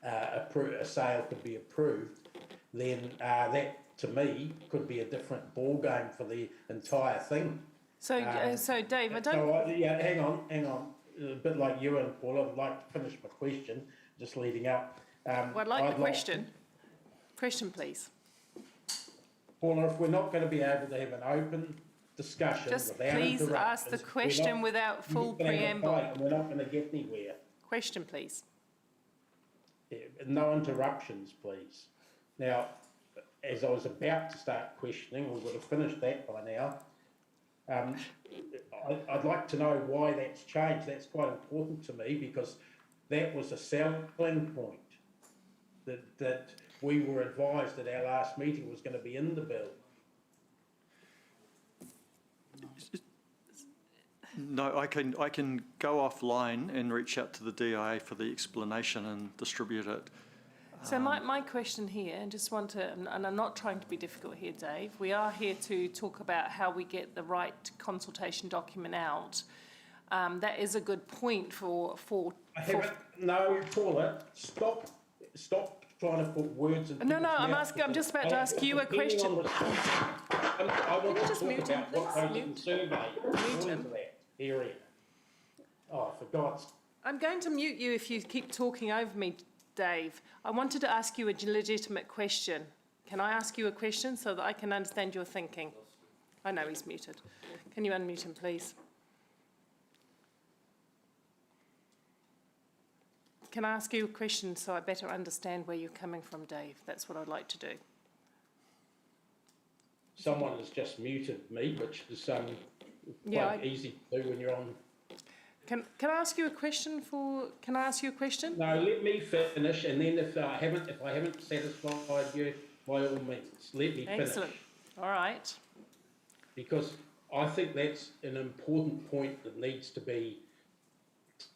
a sale could be approved, then that, to me, could be a different ball game for the entire thing. So, so Dave, I don't... So, yeah, hang on. A bit like you and Paul, I'd like to finish my question, just leading up. Well, I'd like the question. Question, please. Paula, if we're not going to be able to have an open discussion just without please ask the question without full preamble. And we're not going to get anywhere. Question, please. Yeah, no interruptions, please. Now, as I was about to start questioning, we would have finished that by now. I'd like to know why that's changed. That's quite important to me, because that was a selling point that we were advised at our last meeting was going to be in the bill. No, I can go offline and reach out to the DIA for the explanation and distribute it. So my question here, and just want to, and I'm not trying to be difficult here, Dave, we are here to talk about how we get the right consultation document out. That is a good point for No, Paula, stop trying to put words in. No, I'm just about to ask you a question. I want to talk about what goes in the survey into that area. Oh, for God's... I'm going to mute you if you keep talking over me, Dave. I wanted to ask you a legitimate question. Can I ask you a question so that I can understand your thinking? I know he's muted. Can you unmute him, please? Can I ask you a question so I better understand where you're coming from, Dave? That's what I'd like to do. Someone has just muted me, which is quite easy to do when you're on. Can I ask you a question? Can I ask you a question? No, let me finish, and then if I haven't satisfied you, by all means, let me finish. Excellent. All right. Because I think that's an important point that needs to be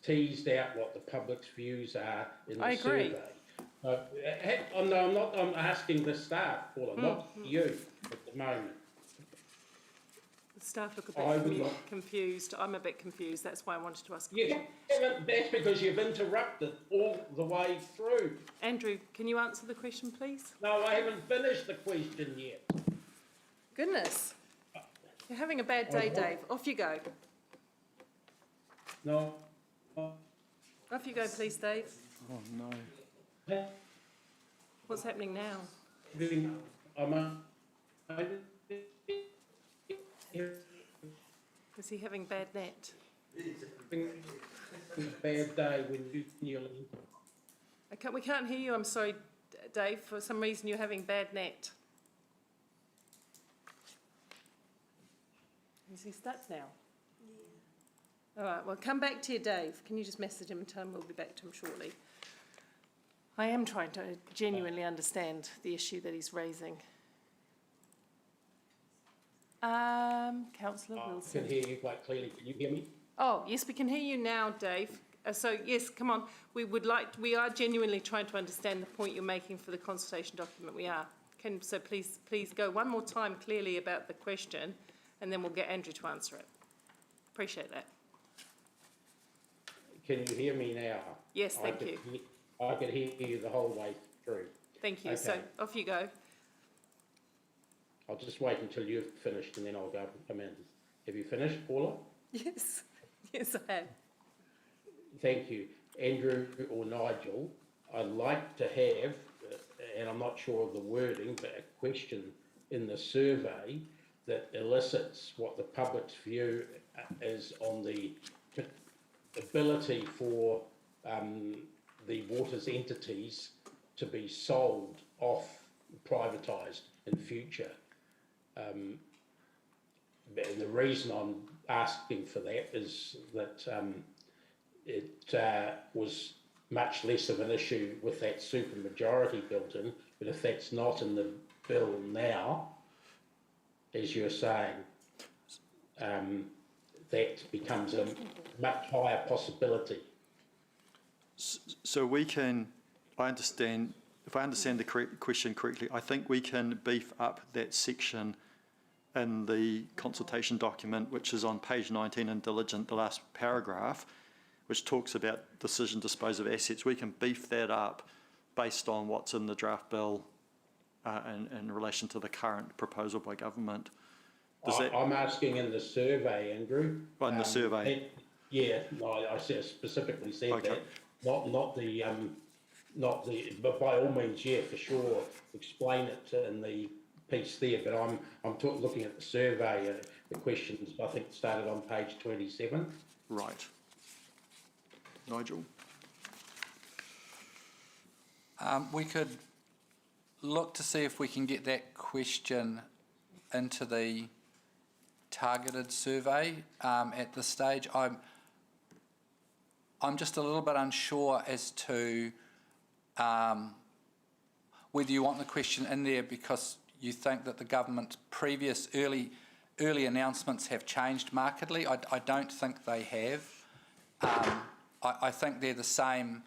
teased out, what the public's views are in the survey. I'm asking the staff, Paula, not you at the moment. The staff look a bit confused. I'm a bit confused. That's why I wanted to ask. Yeah, that's because you've interrupted all the way through. Andrew, can you answer the question, please? No, I haven't finished the question yet. Goodness. You're having a bad day, Dave. Off you go. No. Off you go, please, Dave. Oh, no. What's happening now? Is he having bad net? Bad day when you We can't hear you. I'm sorry, Dave. For some reason, you're having bad net. Is he stuck now? Yeah. All right. Well, come back to you, Dave. Can you just message him and tell him we'll be back to him shortly? I am trying to genuinely understand the issue that he's raising. Councillor I Wilson. can hear you quite clearly. Can you hear me? Oh, yes, we can hear you now, Dave. So, yes, come on. We are genuinely trying to understand the point you're making for the consultation document. We are. So please go one more time clearly about the question, and then we'll get Andrew to answer it. Appreciate that. Can you hear me now? Yes, thank you. I could hear you the whole way through. Thank you. Okay. So off you go. I'll just wait until you've finished and then I'll go come in. Have you finished, Paula? Yes. Yes, I have. Thank you. Andrew or Nigel, I'd like to have, and I'm not sure of the wording, but a question in the survey that elicits what the public's view is on the ability for the waters entities to be sold off, privatised in future. And the reason I'm asking for that is that it was much less of an issue with that supermajority built in, but if that's not in the bill now, as you're saying, that becomes a much higher possibility. So we can, if I understand the question correctly, I think we can beef up that section in the consultation document, which is on page 19 in diligent, the last paragraph, which talks about decision to dispose of assets. We can beef that up based on what's in the draft bill in relation to the current proposal by government. I'm asking in the survey, Andrew. In the survey? I specifically said okay. that, not the, but by all means, yeah, for sure, explain it in the piece there. But I'm looking at the survey. The questions I think started on page 27. Right. Nigel. We could look to see if we can get that question into the targeted survey at this stage. I'm just a little bit unsure as to whether you want the question in there because you think that the government's previous early announcements have changed markedly. I don't think they have. I think they're the same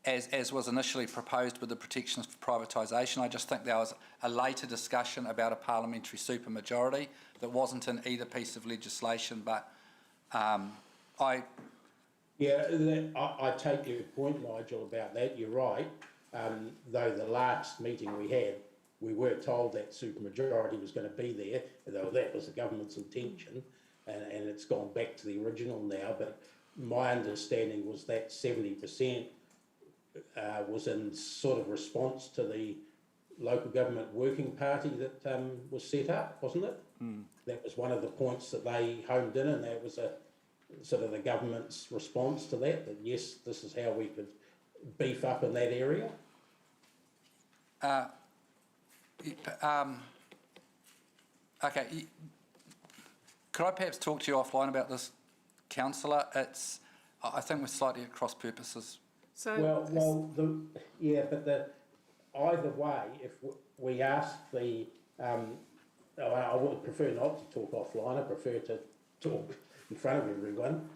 as was initially proposed with the protections for privatisation. I just think there was a later discussion about a parliamentary supermajority that wasn't in either piece of legislation, but I take your point, Nigel, about that. You're right. Though the last meeting we had, we were told that supermajority was going to be there, though that was the government's intention, and it's gone back to the original now. But my understanding was that 70% was in sort of response to the local government working party that was set up, wasn't it? Mm. That was one of the points that they homed in, and that was a sort of the government's response to that, that yes, this is how we could beef up in that area. Okay, could I perhaps talk to you offline about this, Councillor? I think we're slightly at cross purposes. So either way, if we ask the, I would prefer not to talk offline. I prefer to talk in front of everyone.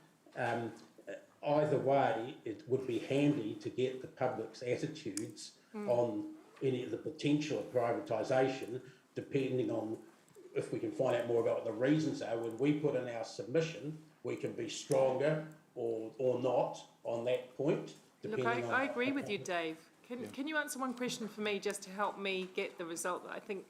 Either way, it would be handy to get the public's attitudes on any of the potential of privatisation, depending on if we can find out more about what the reasons are. When we put in our submission, we can be stronger or not on that point. Look, I agree with you, Dave. Can you answer one question for me just to help me get the result that I think,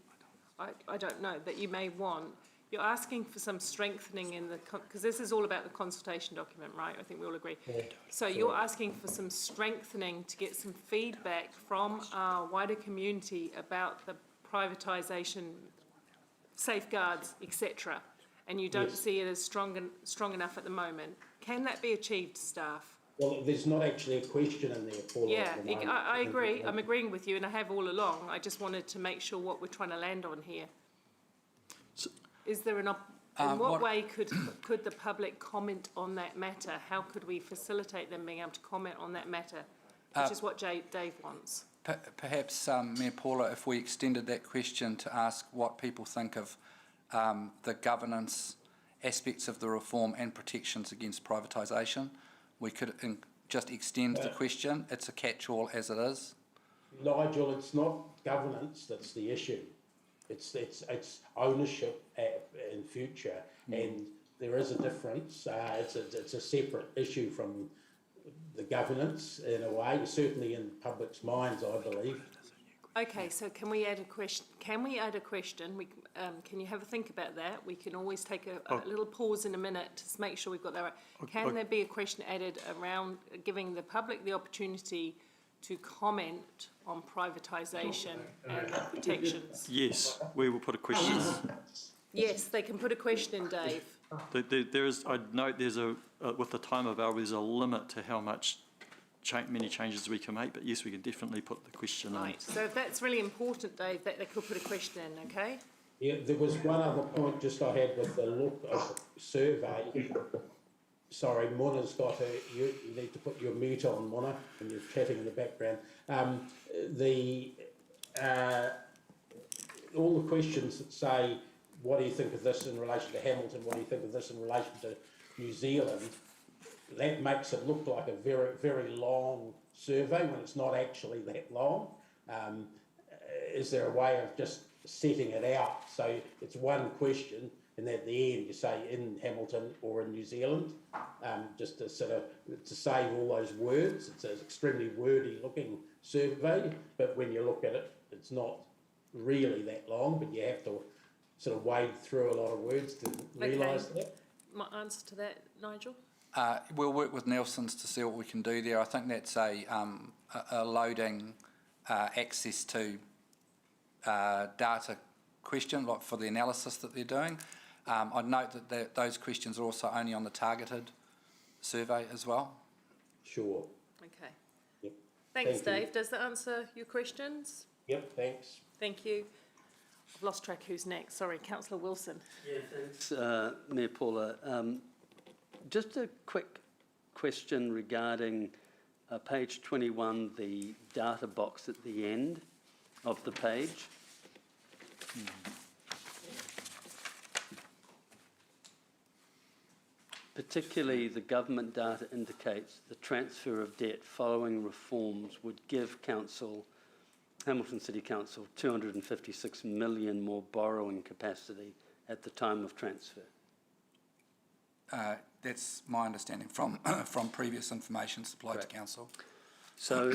I don't know, that you may want? You're asking for some strengthening in the, because this is all about the consultation document, right? I think we all agree. Yeah, so you're asking for some strengthening to get some feedback from our wider community about the privatisation safeguards, etc. And you don't see it as strong enough at the moment. Can that be achieved, staff? Well, there's not actually a question in there, Paula. Yeah, I agree. I'm agreeing with you, and I have all along. I just wanted to make sure what we're trying to land on here. Is there in what way could the public comment on that matter? How could we facilitate them being able to comment on that matter, which is what Dave wants? Perhaps, Mayor Paula, if we extended that question to ask what people think of the governance aspects of the reform and protections against privatisation. We could just extend the question. It's a catch-all as it is. Nigel, it's not governance that's the issue. It's ownership in future, and there is a difference. It's a separate issue from the governance in a way, certainly in the public's minds, I believe. Okay, so can we add a question? Can we add a question? Can you have a think about that? We can always take a little pause in a minute to make sure we've got that right. Can there be a question added around giving the public the opportunity to comment on privatisation and the protections? Yes, we will put a question. Yes, they can put a question in, Dave. There is, I note there's with the time available, there's a limit to how many changes we can make, but yes, we can definitely put the question in. Right, so if that's really important, Dave, that they could put a question in, okay? Yeah, there was one other point just I had with the look of the survey. Sorry, Mona's got you need to put your mute on, Mona, and you're chatting in the background. All the questions that say, what do you think of this in relation to Hamilton, what do you think of this in relation to New Zealand, that makes it look like a very, very long survey when it's not actually that long. Is there a way of just setting it out so it's one question and at the end you say in Hamilton or in New Zealand, just to sort of to save all those words? It's an extremely wordy looking survey, but when you look at it, it's not really that long, but you have to sort of wade through a lot of words to realise that. My answer to that, Nigel? We'll work with Nelson's to see what we can do there. I think that's a loading access to data question, like for the analysis that they're doing. I'd note that those questions are also only on the targeted survey as well. Sure. Okay. Yep. Thanks, Thank you. Dave. Does that answer your questions? Yep, thanks. Thank you. I've lost track who's next. Sorry, Councillor Wilson. Yeah, thanks, Mayor Paula. Just a quick question regarding page 21, the data box at the end of the page. Particularly, the government data indicates the transfer of debt following reforms would give Hamilton City Council 256 million more borrowing capacity at the time of transfer. That's my understanding from previous information supplied to Council. So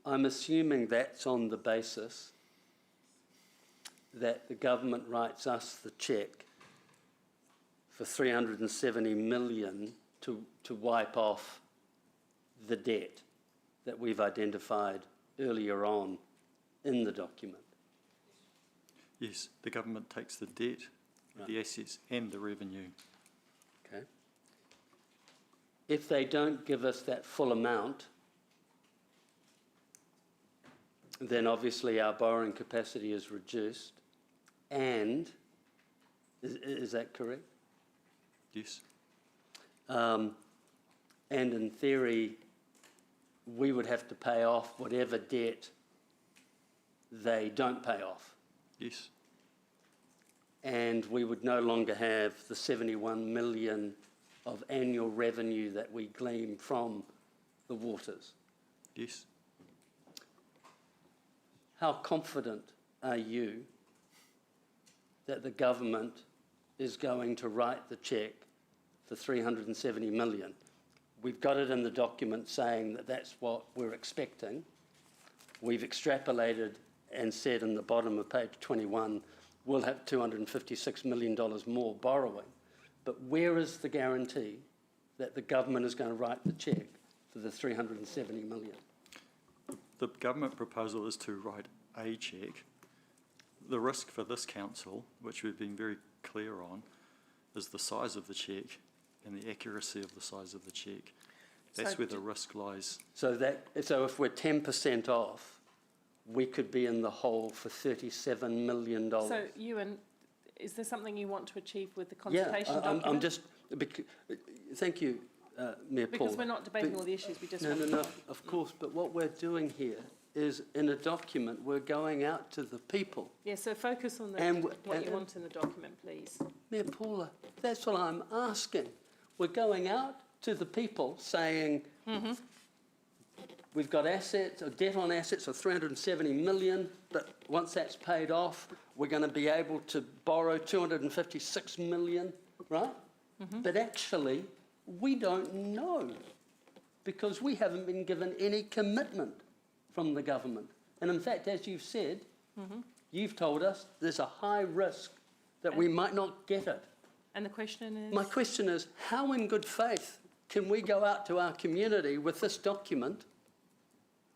I'm assuming that's on the basis that the government writes us the cheque for 370 million to wipe off the debt that we've identified earlier on in the document. Yes, the government takes the debt, the assets and the revenue. Okay. If they don't give us that full amount, then obviously our borrowing capacity is reduced, and is that correct? Yes. And in theory, we would have to pay off whatever debt they don't pay off. Yes. And we would no longer have the 71 million of annual revenue that we glean from the waters. Yes. How confident are you that the government is going to write the cheque for 370 million? We've got it in the document saying that that's what we're expecting. We've extrapolated and said in the bottom of page 21, we'll have $256 million more borrowing. But where is the guarantee that the government is going to write the cheque for the 370 million? The government proposal is to write a cheque. The risk for this council, which we've been very clear on, is the size of the cheque and the accuracy of the size of the cheque. That's where the risk lies. So if we're 10% off, we could be in the hole for $37 million. So, Ewan, is there something you want to achieve with the consultation document? I'm just... Thank you, Mayor Paul. Because we're not debating all the issues, we just No, of course, but what we're doing here is in a document, we're going out to the people. Yeah, so focus on what you want in the document, please. Mayor Paula, that's what I'm asking. We're going out to the people saying, we've got assets, or debt on assets of 370 million, but once that's paid off, we're going to be able to borrow 256 million, right? But actually, we don't know, because we haven't been given any commitment from the government. And in fact, as you've said, you've told us there's a high risk that we might not get it. And the question is? My question is, how in good faith can we go out to our community with this document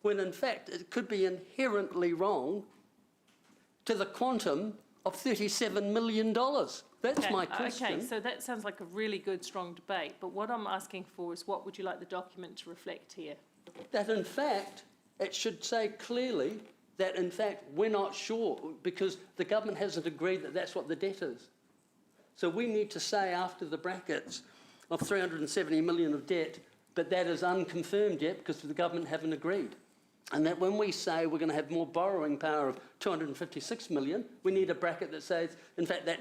when in fact it could be inherently wrong to the quantum of $37 million? That's my question. Okay, so that sounds like a really good, strong debate. But what I'm asking for is, what would you like the document to reflect here? That in fact, it should say clearly that in fact we're not sure, because the government hasn't agreed that that's what the debt is. So we need to say after the brackets of 370 million of debt, but that is unconfirmed yet because the government haven't agreed. And that when we say we're going to have more borrowing power of 256 million, we need a bracket that says, in fact, that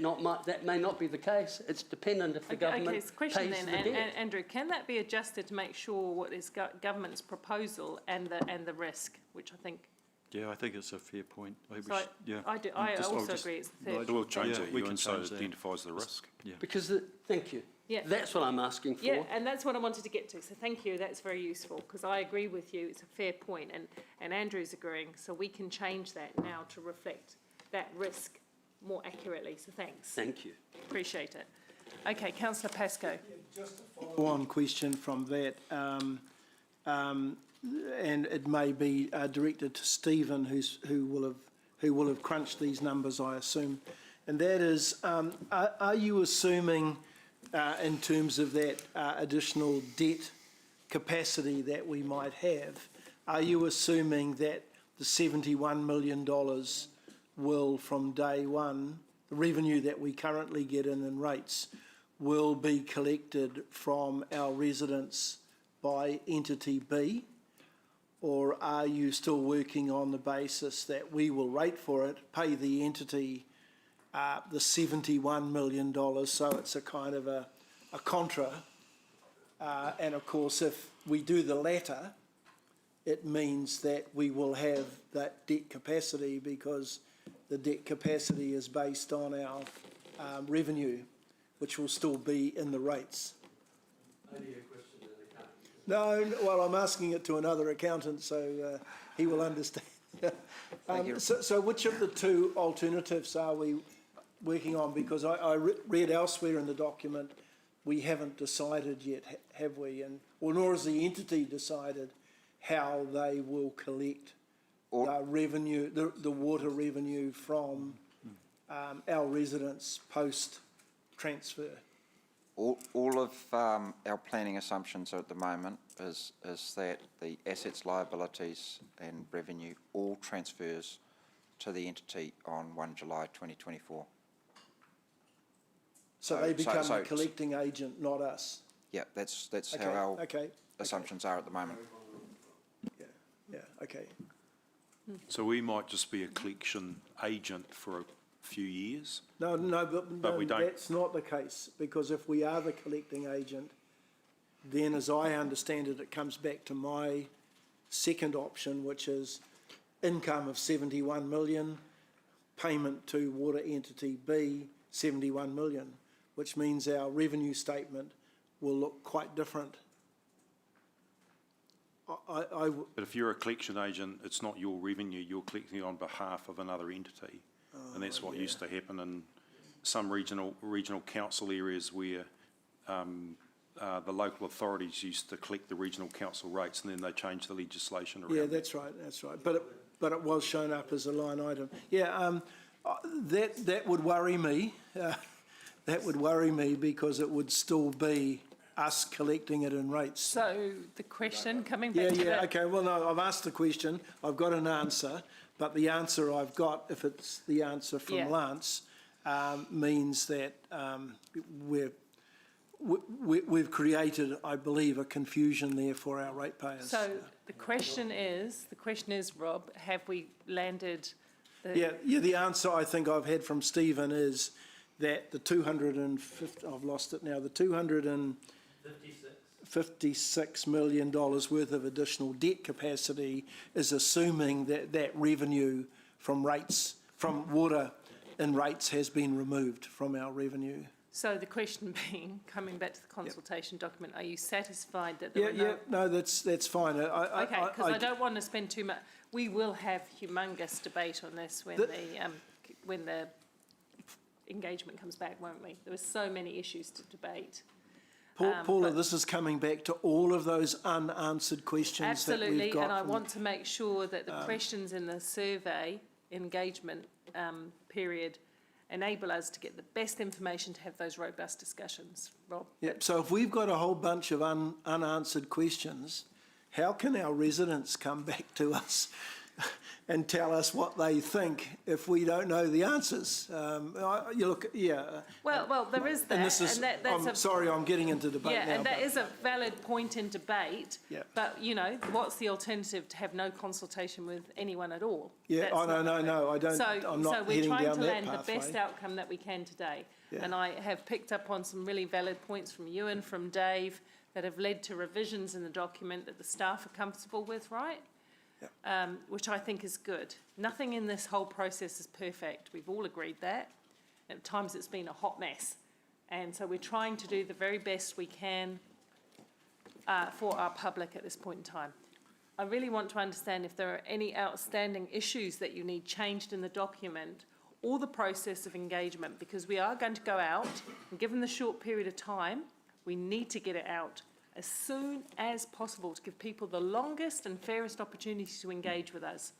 may not be the case. It's dependent if the government pays the debt. Andrew, can that be adjusted to make sure what is government's proposal and the risk, which I think... Yeah, I think it's a fair point. I also agree it's the third. We'll change it. We You can so change it that. identifies the risk. Because, thank you. Yeah. That's what I'm asking for. Yeah, and that's what I wanted to get to. So thank you. That's very useful, because I agree with you. It's a fair point, and Andrew's agreeing. So we can change that now to reflect that risk more accurately. So thanks. Thank you. Appreciate it. Okay, Councillor Pascoe. Just a follow-on question from that, and it may be directed to Stephen, who will have crunched these numbers, I assume, and that is, are you assuming, in terms of that additional debt capacity that we might have, are you assuming that the $71 million will, from day one, the revenue that we currently get in rates, will be collected from our residents by entity B? Or are you still working on the basis that we will rate for it, pay the entity the $71 million, so it's a kind of a contra, and of course if we do the latter, it means that we will have that debt capacity, because the debt capacity is based on our revenue, which will still be in the rates. Only a question to the accountant. No, well, I'm asking it to another accountant, so he will understand. So which of the two alternatives are we working on? Because I read elsewhere in the document, we haven't decided yet, have we? Or nor has the entity decided how they will collect revenue, the water revenue from our residents post-transfer. All of our planning assumptions at the moment is that the assets, liabilities and revenue all transfers to the entity on 1 July 2024. So they become a collecting agent, not us? Yeah, that's how our assumptions are at the moment. Yeah, okay. So we might just be a collection agent for a few years? No, But we don't. That's not the case, because if we are the collecting agent, then as I understand it, it comes back to my second option, which is income of 71 million, payment to water entity B, 71 million, which means our revenue statement will look quite different. But if you're a collection agent, it's not your revenue, you're collecting on behalf of another entity. And that's what used to happen in some regional council areas where the local authorities used to collect the regional council rates, and then they changed the legislation around. Yeah, that's right. But it was shown up as a line item. Yeah, that would worry me. That would worry me, because it would still be us collecting it in rates. So the question, coming back to that... Okay, well, no, I've asked the question, I've got an answer, but the answer I've got, if it's the answer from Lance, means that we've created, I believe, a confusion there for our ratepayers. So the question is, Rob, have we landed the... Yeah, the answer I think I've had from Stephen is that the 250, I've lost it now, the $256 million worth of additional debt capacity is assuming that that revenue from rates, from water and rates has been removed from our revenue. So the question being, coming back to the consultation document, are you satisfied that there are no, that's fine. Okay, because I don't want to spend too much. We will have humongous debate on this when the engagement comes back, won't we? There were so many issues to debate. Paula, this is coming back to all of those unanswered questions that we've got. Absolutely, and I want to make sure that the questions in the survey engagement period enable us to get the best information to have those robust discussions, Rob. Yeah, so if we've got a whole bunch of unanswered questions, how can our residents come back to us and tell us what they think if we don't know the answers? You look, Well, there is that. And this is, sorry, I'm getting into debate now. Yeah, and that is a valid point in debate. Yeah. But, you know, what's the alternative to have no consultation with anyone at all? Yeah, no, I don't, I'm not heading down that pathway. So we're trying to land the best outcome that we can today. Yeah. And I have picked up on some really valid points from you and from Dave that have led to revisions in the document that the staff are comfortable with, right? Yeah. Which I think is good. Nothing in this whole process is perfect. We've all agreed that. At times it's been a hot mess. And so we're trying to do the very best we can for our public at this point in time. I really want to understand if there are any outstanding issues that you need changed in the document or the process of engagement, because we are going to go out, and given the short period of time, we need to get it out as soon as possible to give people the longest and fairest opportunity to engage with us.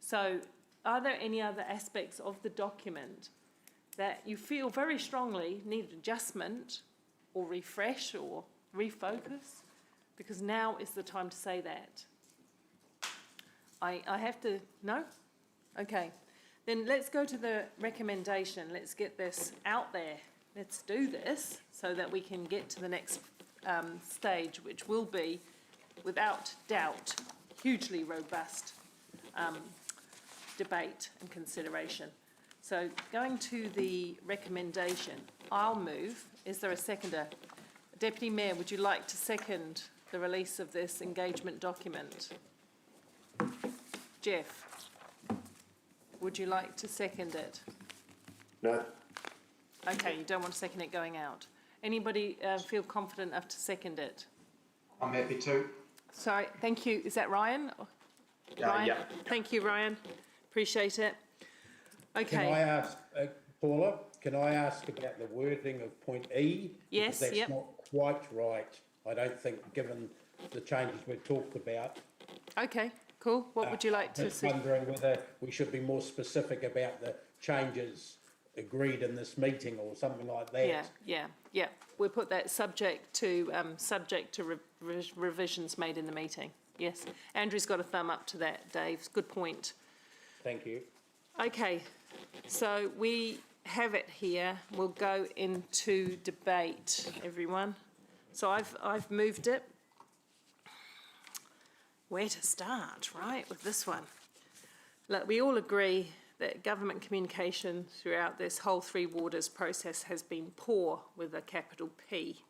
So are there any other aspects of the document that you feel very strongly need adjustment or refresh or refocus? Because now is the time to say that. I have to, no? Okay. Then let's go to the recommendation. Let's get this out there. Let's do this so that we can get to the next stage, which will be, without doubt, hugely robust debate and consideration. So going to the recommendation, I'll move. Is there a seconder? Deputy Mayor, would you like to second the release of this engagement document? Jeff, would you like to second it? No. Okay, you don't want to second it going out. Anybody feel confident enough to second it? I'm happy to. Sorry, thank you. Is that Ryan? Ryan? Yeah. Thank you, Ryan. Appreciate it. Okay. Can I ask, Paula, can I ask about the wording of point E? Yes, because that's not quite right, I don't think, given the changes we've talked about. Okay, cool. What would you like to see? I'm wondering whether we should be more specific about the changes agreed in this meeting or something like that. Yeah. We'll put that subject to revisions made in the meeting. Yes. Andrew's got a thumb up to that, Dave. Good point. Thank you. Okay, so we have it here. We'll go into debate, everyone. So I've moved it. Where to start, right, with this one? Look, we all agree that government communication throughout this whole Three Waters process has been poor, with a capital P.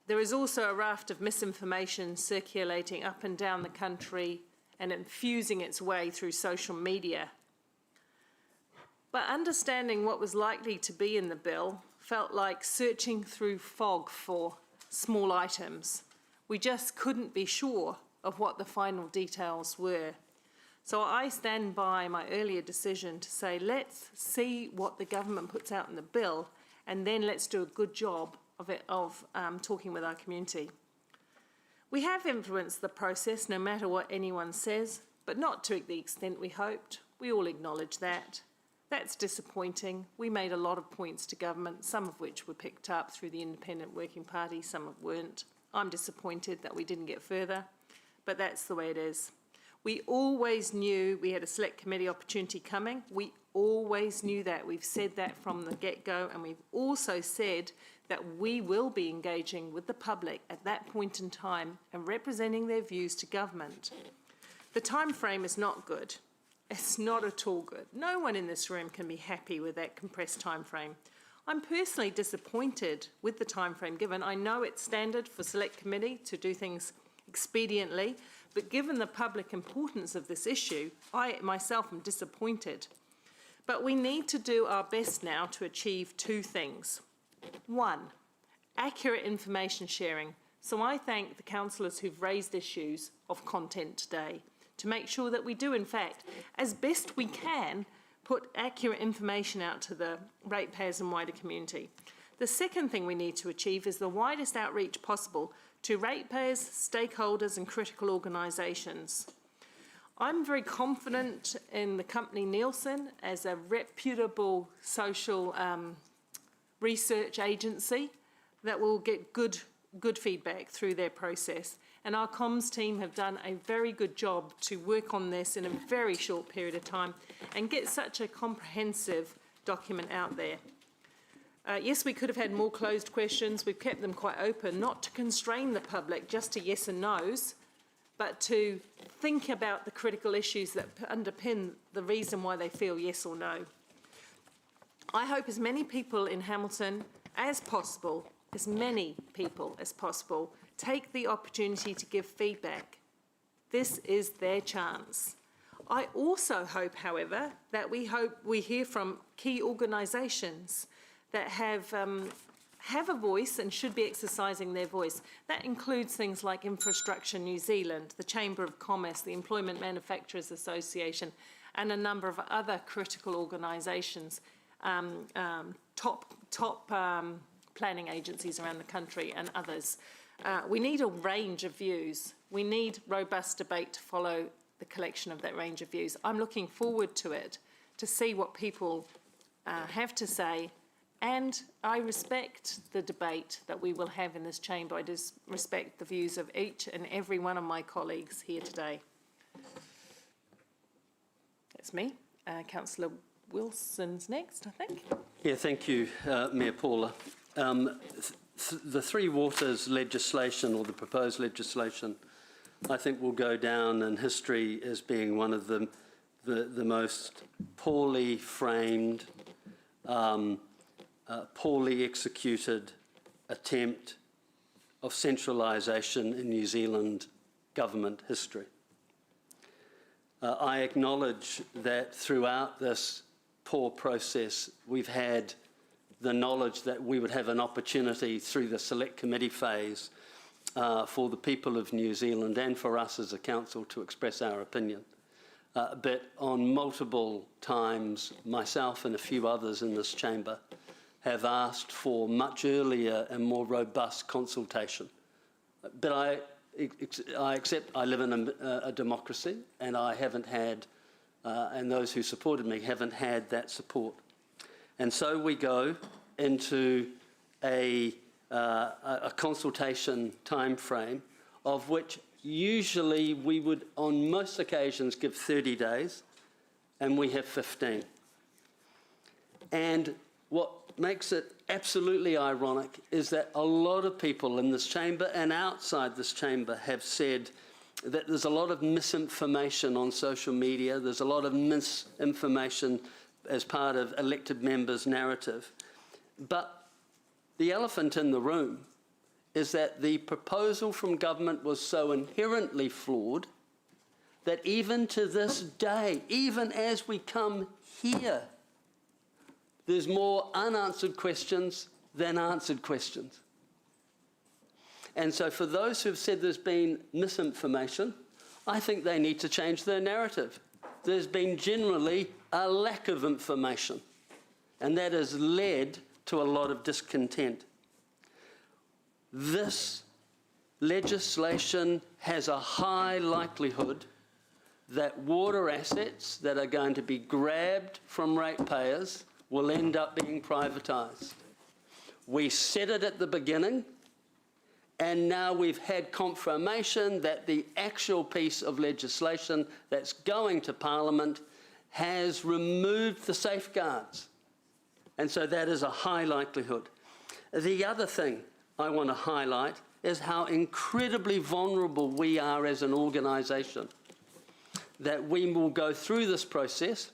There is also a raft of misinformation circulating up and down the country and infusing its way through social media. But understanding what was likely to be in the bill felt like searching through fog for small items. We just couldn't be sure of what the final details were. So I stand by my earlier decision to say, let's see what the government puts out in the bill, and then let's do a good job of talking with our community. We have influenced the process, no matter what anyone says, but not to the extent we hoped. We all acknowledge that. That's disappointing. We made a lot of points to government, some of which were picked up through the Independent Working Party, some weren't. I'm disappointed that we didn't get further, but that's the way it is. We always knew we had a select committee opportunity coming. We always knew that. We've said that from the get-go, and we've also said that we will be engaging with the public at that point in time and representing their views to government. The time frame is not good. It's not at all good. No one in this room can be happy with that compressed time frame. I'm personally disappointed with the time frame given. I know it's standard for Select Committee to do things expediently, but given the public importance of this issue, I myself am disappointed. But we need to do our best now to achieve two things. One, accurate information sharing. So I thank the councillors who've raised issues of content today to make sure that we do, in fact, as best we can, put accurate information out to the ratepayers and wider community. The second thing we need to achieve is the widest outreach possible to ratepayers, stakeholders and critical organisations. I'm very confident in the company Nielsen as a reputable social research agency that will get good feedback through their process. And our comms team have done a very good job to work on this in a very short period of time and get such a comprehensive document out there. Yes, we could have had more closed questions. We've kept them quite open, not to constrain the public just to yes and no's, but to think about the critical issues that underpin the reason why they feel yes or no. I hope as many people in Hamilton as possible, as many people as possible, take the opportunity to give feedback. This is their chance. I also hope, however, that we hear from key organisations that have a voice and should be exercising their voice. That includes things like Infrastructure New Zealand, the Chamber of Commerce, the Employment Manufacturers Association, and a number of other critical organisations, top planning agencies around the country and others. We need a range of views. We need robust debate to follow the collection of that range of views. I'm looking forward to it, to see what people have to say, and I respect the debate that we will have in this chamber. I just respect the views of each and every one of my colleagues here today. That's me. Councillor Wilson's next, I think. Yeah, thank you, Mayor Paula. The Three Waters legislation, or the proposed legislation, I think will go down in history as being one of the most poorly framed, poorly executed attempt of centralisation in New Zealand government history. I acknowledge that throughout this poor process, we've had the knowledge that we would have an opportunity through the Select Committee phase for the people of New Zealand and for us as a council to express our opinion. But on multiple times, myself and a few others in this chamber have asked for much earlier and more robust consultation. But I accept I live in a democracy, and I haven't had, and those who supported me haven't had that support. And so we go into a consultation time frame, of which usually we would, on most occasions, give 30 days, and we have 15. And what makes it absolutely ironic is that a lot of people in this chamber and outside this chamber have said that there's a lot of misinformation on social media, there's a lot of misinformation as part of elected members' narrative. But the elephant in the room is that the proposal from government was so inherently flawed that even to this day, even as we come here, there's more unanswered questions than answered questions. And so for those who've said there's been misinformation, I think they need to change their narrative. There's been generally a lack of information, and that has led to a lot of discontent. This legislation has a high likelihood that water assets that are going to be grabbed from ratepayers will end up being privatised. We said it at the beginning, and now we've had confirmation that the actual piece of legislation that's going to Parliament has removed the safeguards. And so that is a high likelihood. The other thing I want to highlight is how incredibly vulnerable we are as an organisation, that we will go through this process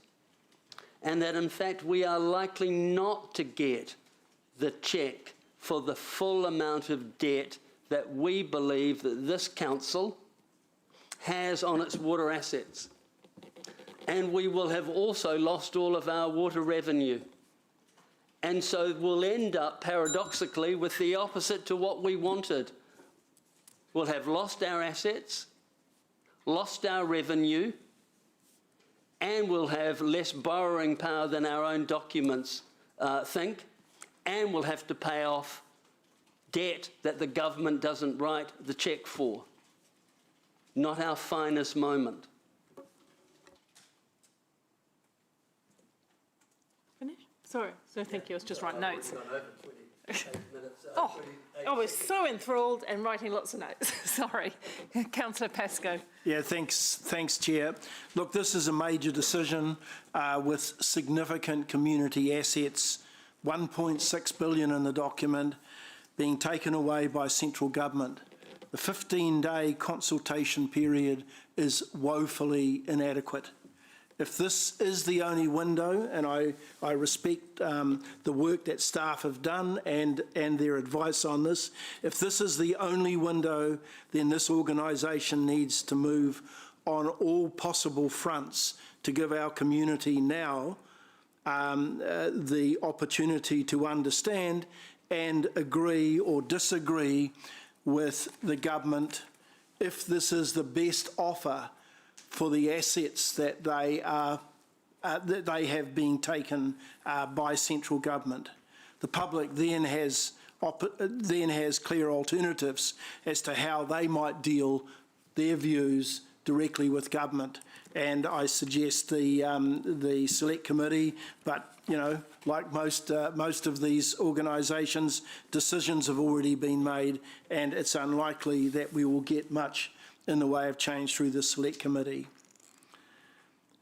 and that in fact we are likely not to get the cheque for the full amount of debt that we believe that this council has on its water assets. And we will have also lost all of our water revenue. And so we'll end up, paradoxically, with the opposite to what we wanted. We'll have lost our assets, lost our revenue, and we'll have less borrowing power than our own documents think, and we'll have to pay off debt that the government doesn't write the cheque for. Not our finest moment. Finish? Sorry, thank you. I was just writing notes. Oh, I was so enthralled and writing lots of notes. Sorry. Councillor Pascoe. Yeah, thanks, Chair. Look, this is a major decision with significant community assets, 1.6 billion in the document, being taken away by central government. The 15-day consultation period is woefully inadequate. If this is the only window, and I respect the work that staff have done and their advice on this, if this is the only window, then this organisation needs to move on all possible fronts to give our community now the opportunity to understand and agree or disagree with the government if this is the best offer for the assets that they have been taken by central government. The public then has clear alternatives as to how they might deal their views directly with government. And I suggest the select committee, but you know, like most of these organisations, decisions have already been made, and it's unlikely that we will get much in the way of change through the select committee.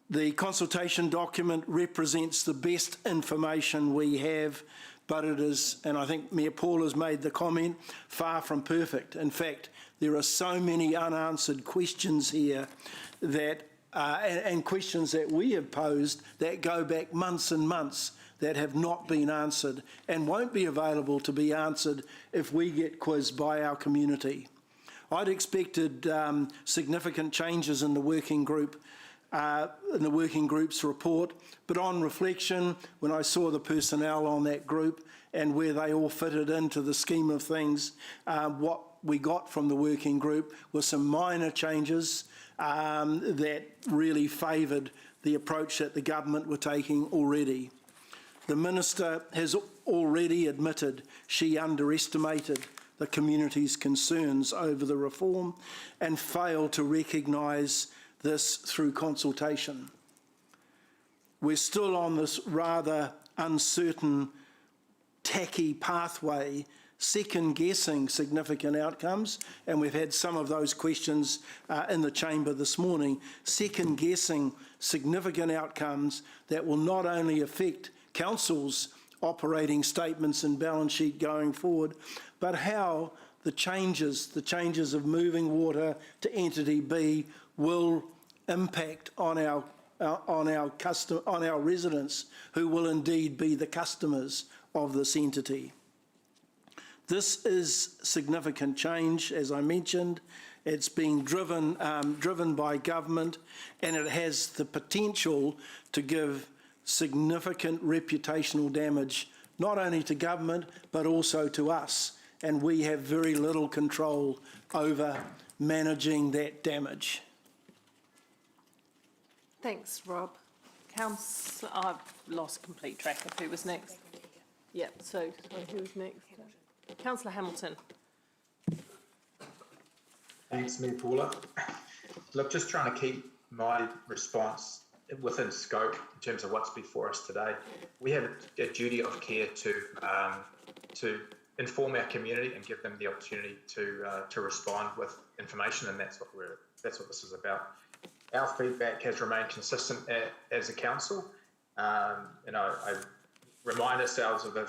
The consultation document represents the best information we have, but it is, and I think Mayor Paul has made the comment, far from perfect. In fact, there are so many unanswered questions here that and questions that we have posed that go back months and months that have not been answered and won't be available to be answered if we get quizzed by our community. I'd expected significant changes in the working group, in the working group's report, but on reflection, when I saw the personnel on that group and where they all fitted into the scheme of things, what we got from the working group were some minor changes that really favoured the approach that the government were taking already. The Minister has already admitted she underestimated the community's concerns over the reform and failed to recognise this through consultation. We're still on this rather uncertain, tacky pathway, second-guessing significant outcomes, and we've had some of those questions in the chamber this morning, second-guessing significant outcomes that will not only affect council's operating statements and balance sheet going forward, but how the changes of moving water to entity B will impact on our residents, who will indeed be the customers of this entity. This is significant change, as I mentioned. It's being driven by government, and it has the potential to give significant reputational damage, not only to government, but also to us. And we have very little control over managing that damage. Thanks, Rob. Councillor, I've lost complete track of who was next. Yep, so who was next? Councillor Hamilton. Thanks, Mayor Paula. Look, just trying to keep my response within scope in terms of what's before us today. We have a duty of care to inform our community and give them the opportunity to respond with information, and that's what this is about. Our feedback has remained consistent as a council, and remind ourselves of the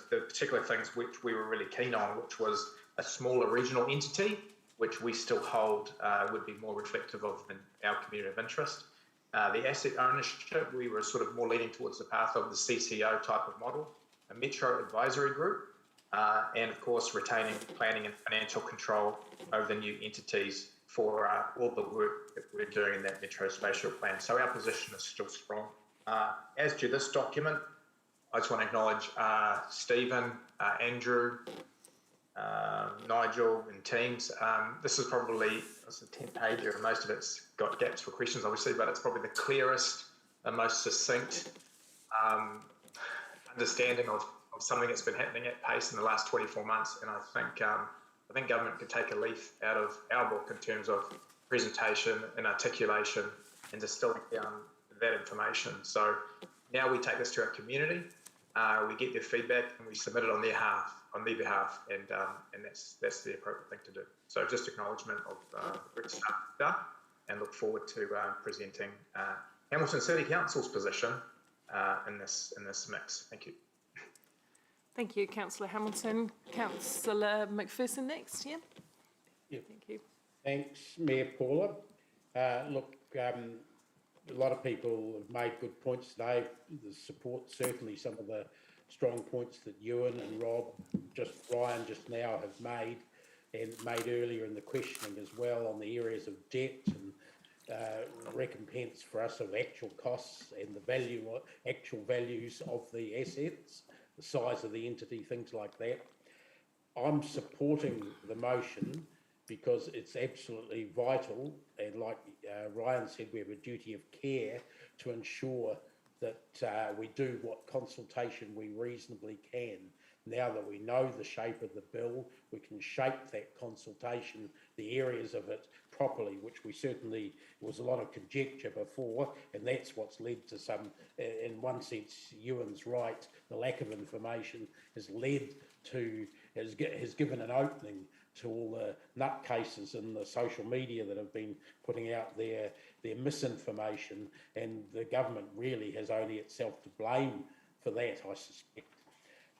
particular things which we were really keen on, which was a smaller regional entity, which we still hold would be more reflective of our community of interest. The asset ownership, we were sort of more leaning towards the path of the CCO type of model, a metro advisory group, and of course retaining planning and financial control over the new entities for all the work that we're doing in that metro spatial plan. So our position is still strong. As to this document, I just want to acknowledge Stephen, Andrew, Nigel and teams. This is probably a 10-pager, and most of it's got gaps for questions, obviously, but it's probably the clearest and most succinct understanding of something that's been happening at pace in the last 24 months. And I think government could take a leaf out of our book in terms of presentation and articulation and distilling down that information. So now we take this to our community, we get their feedback, and we submit it on their behalf, and that's the appropriate thing to do. So just acknowledgement of the great stuff done, and look forward to presenting Hamilton City Council's position in this mix. Thank you. Thank you, Councillor Hamilton. Councillor McPherson next, yeah? Yeah. Thank you. Thanks, Mayor Paula. Look, a lot of people have made good points today. The support, certainly some of the strong points that Ewan and Ryan just now have made, and made earlier in the questioning as well, on the areas of debt and recompense for us of actual costs and the actual values of the assets, the size of the entity, things like that. I'm supporting the motion because it's absolutely vital, and like Ryan said, we have a duty of care to ensure that we do what consultation we reasonably can. Now that we know the shape of the bill, we can shape that consultation, the areas of it properly, which we certainly, was a lot of conjecture before, and that's what's led to some, in one sense, Ewan's right, the lack of information has given an opening to all the nutcases in the social media that have been putting out their misinformation, and the government really has only itself to blame for that, I suspect.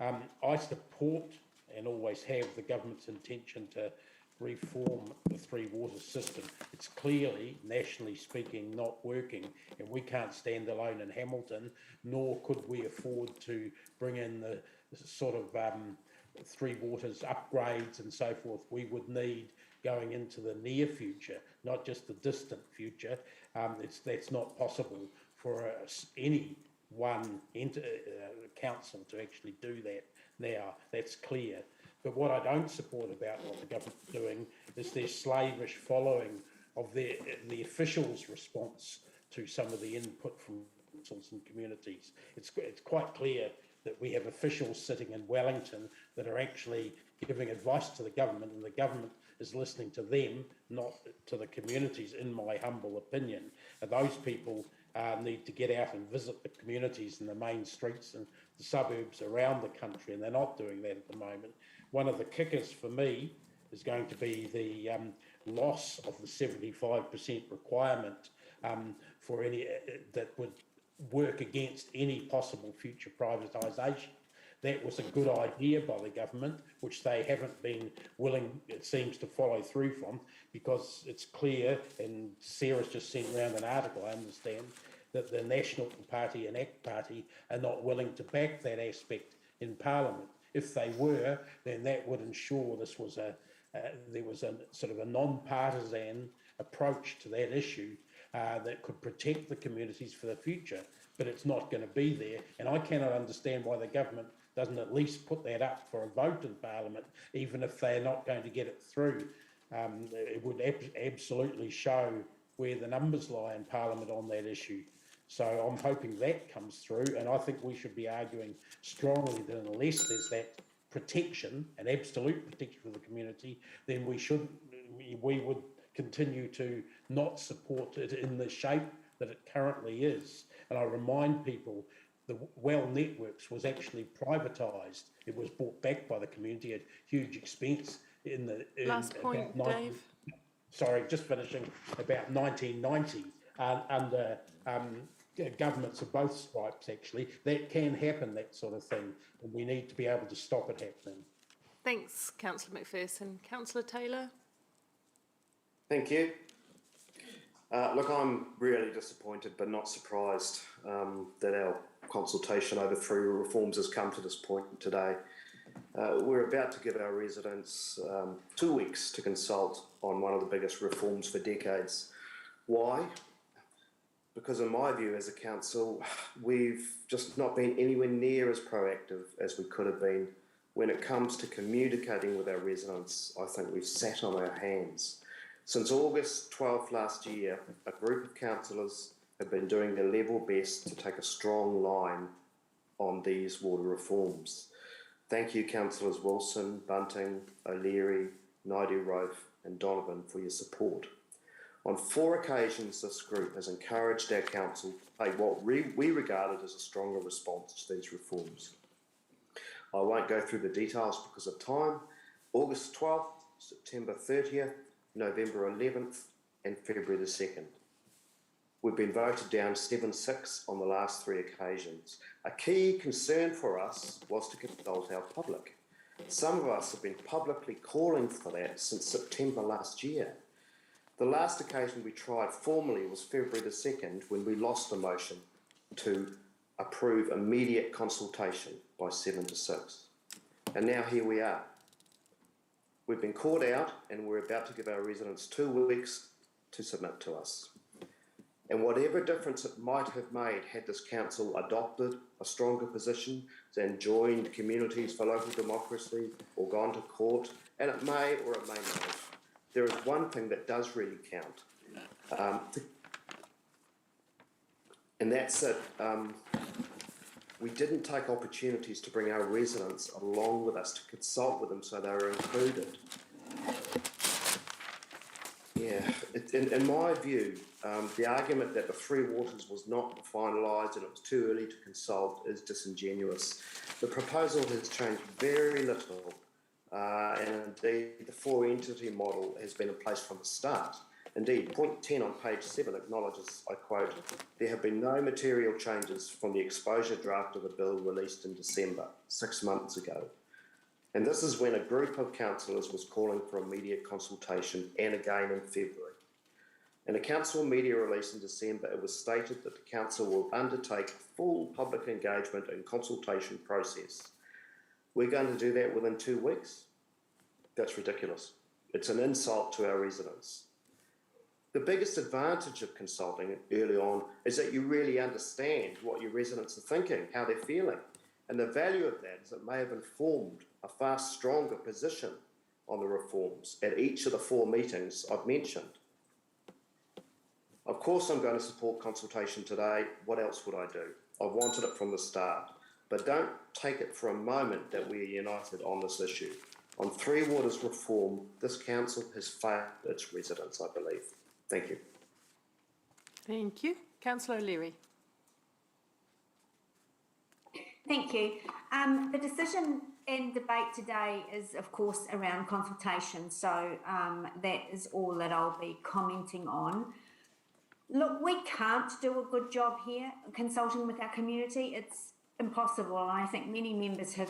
I support and always have the government's intention to reform the Three Waters system. It's clearly, nationally speaking, not working, and we can't stand alone in Hamilton, nor could we afford to bring in the sort of Three Waters upgrades and so forth we would need going into the near future, not just the distant future. That's not possible for any one council to actually do that now. That's clear. But what I don't support about what the government's doing is their slavish following of the officials' response to some of the input from councils and communities. It's quite clear that we have officials sitting in Wellington that are actually giving advice to the government, and the government is listening to them, not to the communities, in my humble opinion. And those people need to get out and visit the communities and the main streets and the suburbs around the country, and they're not doing that at the moment. One of the kickers for me is going to be the loss of the 75% requirement for any that would work against any possible future privatisation. That was a good idea by the government, which they haven't been willing, it seems, to follow through from, because it's clear, and Sarah's just sent around an article, I understand, that the National Party and ACT Party are not willing to back that aspect in Parliament. If they were, then that would ensure there was a sort of a non-partisan approach to that issue that could protect the communities for the future, but it's not going to be there. And I cannot understand why the government doesn't at least put that up for a vote in Parliament, even if they're not going to get it through. It would absolutely show where the numbers lie in Parliament on that issue. So I'm hoping that comes through, and I think we should be arguing strongly that unless there's that protection, an absolute protection for the community, then we would continue to not support it in the shape that it currently is. And I remind people, the Well Networks was actually privatised. It was bought back by the community at huge expense in the... Last point, Dave. Sorry, just finishing, about 1990, under governments of both stripes, actually, that can happen, that sort of thing, and we need to be able to stop it happening. Thanks, Councillor McPherson. Councillor Taylor? Thank you. Look, I'm really disappointed but not surprised that our consultation over 3 reforms has come to this point today. We're about to give our residents 2 weeks to consult on one of the biggest reforms for decades. Why? Because in my view as a council, we've just not been anywhere near as proactive as we could have been. When it comes to communicating with our residents, I think we've sat on our hands. Since August 12th last year, a group of councillors have been doing their level best to take a strong line on these water reforms. Thank you, Councillors Wilson, Bunting, O'Leary, Naidu-Rofe and Donovan for your support. On 4 occasions, this group has encouraged our council to take what we regarded as a stronger response to these reforms. I won't go through the details because of time. August 12th, September 30th, November 11th and February the 2nd. We've been voted down 7-6 on the last 3 occasions. A key concern for us was to consult our public. Some of us have been publicly calling for that since September last year. The last occasion we tried formally was February the 2nd when we lost a motion to approve immediate consultation by 7-6. And now here we are. We've been caught out and we're about to give our residents 2 weeks to submit to us. And whatever difference it might have made had this council adopted a stronger position and joined Communities for Local Democracy or gone to court, and it may or it may not, there is one thing that does really count. And that's it. We didn't take opportunities to bring our residents along with us to consult with them so they were included. Yeah, in my view, the argument that the Three Waters was not finalised and it was too early to consult is disingenuous. The proposal has changed very little, and indeed the 4-entity model has been in place from the start. Indeed, point 10 on page 7 acknowledges, I quote, there have been no material changes from the exposure draft of the bill released in December, 6 months ago. And this is when a group of councillors was calling for immediate consultation and again in February. In a council media release in December, it was stated that the council will undertake full public engagement and consultation process. We're going to do that within 2 weeks? That's ridiculous. It's an insult to our residents. The biggest advantage of consulting early on is that you really understand what your residents are thinking, how they're feeling. And the value of that is it may have informed a far stronger position on the reforms at each of the 4 meetings I've mentioned. Of course I'm going to support consultation today. What else would I do? I've wanted it from the start. But don't take it for a moment that we are united on this issue. On Three Waters reform, this council has failed its residents, I believe. Thank you. Thank you. Councillor O'Leary. Thank you. The decision and debate today is, of course, around consultation. So that is all that I'll be commenting on. Look, we can't do a good job here consulting with our community. It's impossible. And I think many members have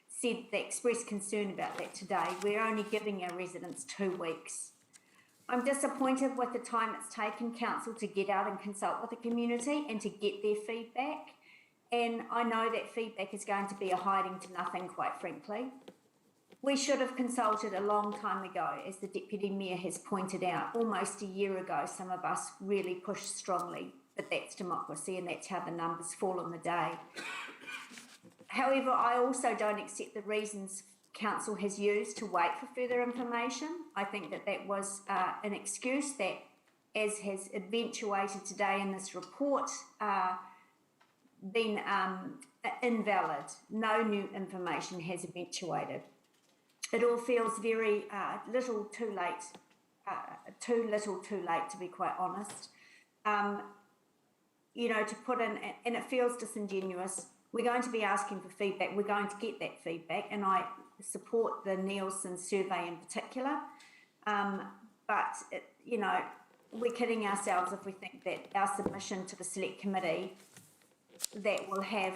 said they expressed concern about that today. We're only giving our residents 2 weeks. I'm disappointed with the time it's taken council to get out and consult with the community and to get their feedback. And I know that feedback is going to be a hiding to nothing, quite frankly. We should have consulted a long time ago, as the Deputy Mayor has pointed out. Almost a year ago, some of us really pushed strongly, but that's democracy and that's how the numbers fall on the day. However, I also don't accept the reasons Council has used to wait for further information. I think that that was an excuse that, as has eventuated today in this report, been invalid. No new information has eventuated. It all feels very little too late, too little too late, to be quite honest. You know, to put in, and it feels disingenuous. We're going to be asking for feedback. We're going to get that feedback, and I support the Nielsen survey in particular. But, you know, we're kidding ourselves if we think that our submission to the select committee that will have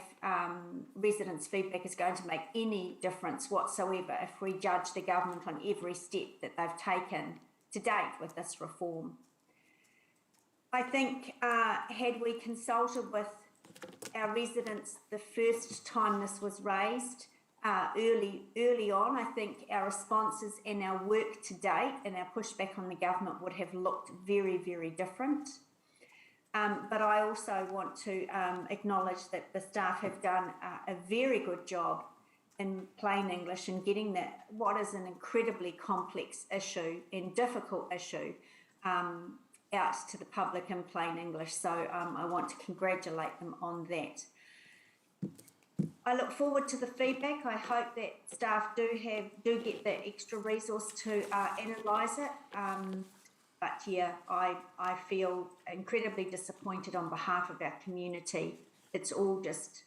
residents' feedback is going to make any difference whatsoever if we judge the government on every step that they've taken to date with this reform. I think had we consulted with our residents the first time this was raised, early on, I think our responses and our work to date and our pushback on the government would have looked very, very different. But I also want to acknowledge that the staff have done a very good job in plain English and getting that what is an incredibly complex issue and difficult issue out to the public in plain English. So I want to congratulate them on that. I look forward to the feedback. I hope that staff do get the extra resource to analyse it. But yeah, I feel incredibly disappointed on behalf of our community. It's all just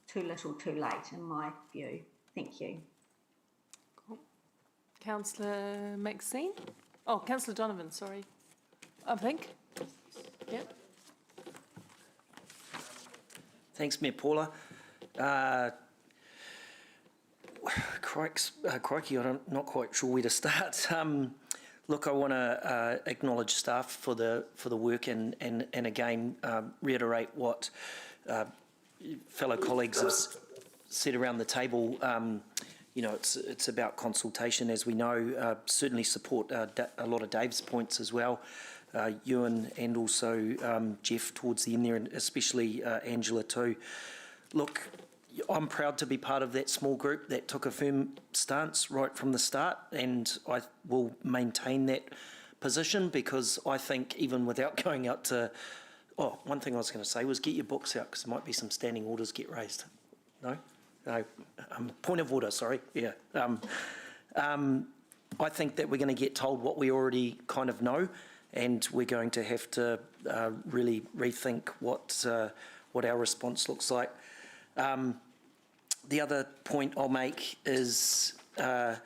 too little too late in my view. Thank you. Cool. Councillor Maxine? Oh, Councillor Donovan, sorry. I think. Yeah. Thanks, Mayor Paula. Crikey, I'm not quite sure where to start. Look, I want to acknowledge staff for the work and again reiterate what fellow colleagues have said around the table. You know, it's about consultation, as we know. Certainly support a lot of Dave's points as well. Ewan and also Jeff towards the end there, and especially Angela too. Look, I'm proud to be part of that small group that took a firm stance right from the start, and I will maintain that position because I think even without going out to... Oh, one thing I was going to say was get your books out because there might be some standing orders get raised. No? No. Point of order, sorry. Yeah. I think that we're going to get told what we already kind of know, and we're going to have to really rethink what our response looks like. The other point I'll make is at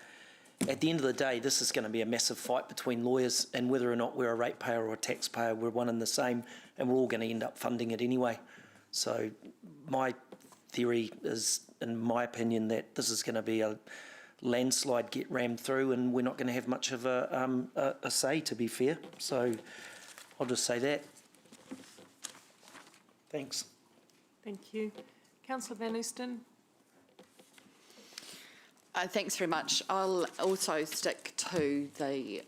the end of the day, this is going to be a massive fight between lawyers, and whether or not we're a ratepayer or a taxpayer, we're one and the same, and we're all going to end up funding it anyway. So my theory is, in my opinion, that this is going to be a landslide get rammed through, and we're not going to have much of a say, to be fair. So I'll just say that. Thanks. Thank you. Councillor Van Oosten. Thanks very much. I'll also stick to the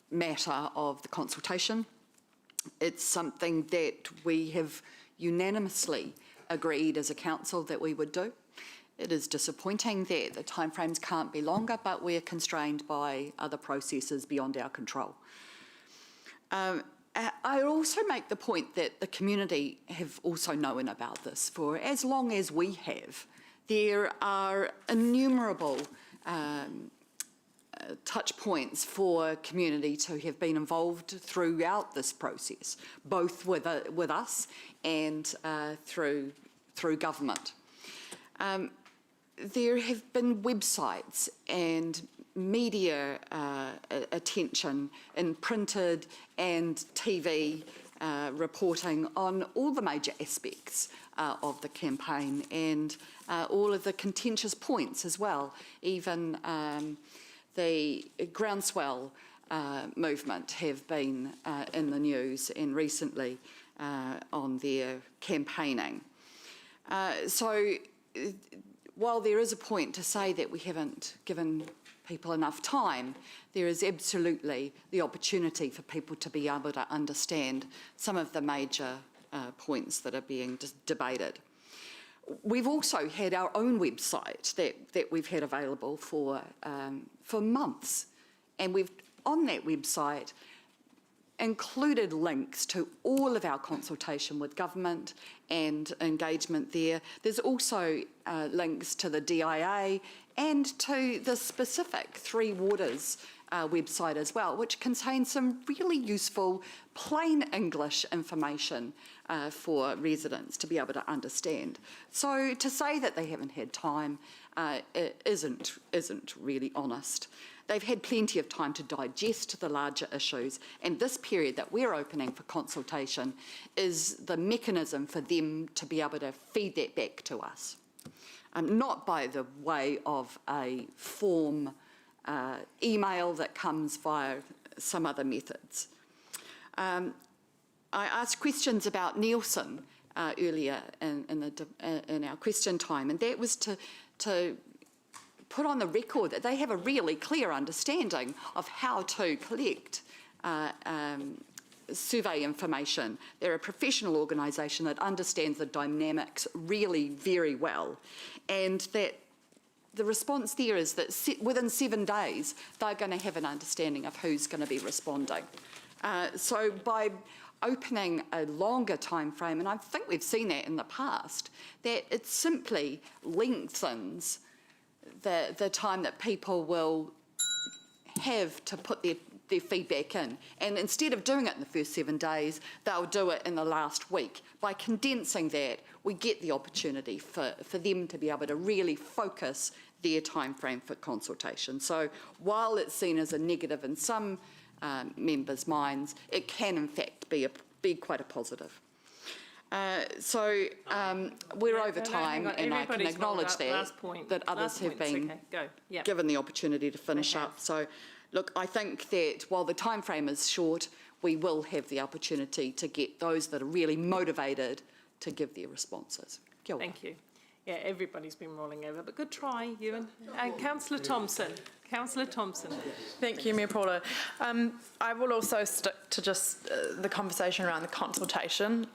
matter of the consultation. It's something that we have unanimously agreed as a council that we would do. It is disappointing that the timeframes can't be longer, but we're constrained by other processes beyond our control. I also make the point that the community have also known about this for as long as we have. There are innumerable touch points for community to have been involved throughout this process, both with us and through government. There have been websites and media attention in printed and TV reporting on all the major aspects of the campaign and all of the contentious points as well. Even the groundswell movement have been in the news and recently on their campaigning. So while there is a point to say that we haven't given people enough time, there is absolutely the opportunity for people to be able to understand some of the major points that are being debated. We've also had our own website that we've had available for months, and we've on that website included links to all of our consultation with government and engagement there. There's also links to the DIA and to the specific Three Waters website as well, which contains some really useful plain English information for residents to be able to understand. So to say that they haven't had time isn't really honest. they've had plenty of time to digest the larger issues, and this period that we're opening for consultation is the mechanism for them to be able to feed that back to us. Not by the way of a form email that comes via some other methods. I asked questions about Nielsen earlier in our question time, and that was to put on the record that they have a really clear understanding of how to collect survey information. They're a professional organisation that understands the dynamics really very well, and that the response there is that within 7 days they're going to have an understanding of who's going to be responding. So by opening a longer time frame, and I think we've seen that in the past, that it simply lengthens the time that people will have to put their feedback in. And instead of doing it in the first 7 days, they'll do it in the last week. By condensing that, we get the opportunity for them to be able to really focus their time frame for consultation. So while it's seen as a negative in some members' minds, it can in fact be quite a positive. We're over time, and I can acknowledge that others have been given the opportunity to finish up. So, look, I think that while the time frame is short, we will have the opportunity to get those that are really motivated to give their responses. Kia ora. Thank you. Yeah, everybody's been rolling over, but good try, Ewan. And Councillor Thompson. Councillor Thompson. Thank you, Mayor Porter. I will also stick to just the conversation around the consultation.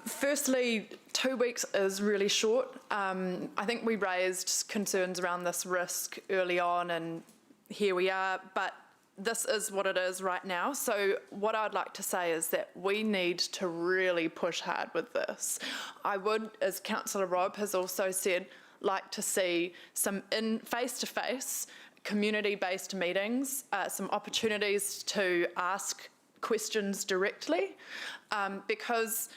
Firstly, 2 weeks is really short. I think we raised concerns around this risk early on, and here we are, but this is what it is right now. So what I'd like to say is that we need to really push hard with this. I would, as Councillor Robb has also said, like to see some face-to-face community-based meetings, some opportunities to ask questions directly, because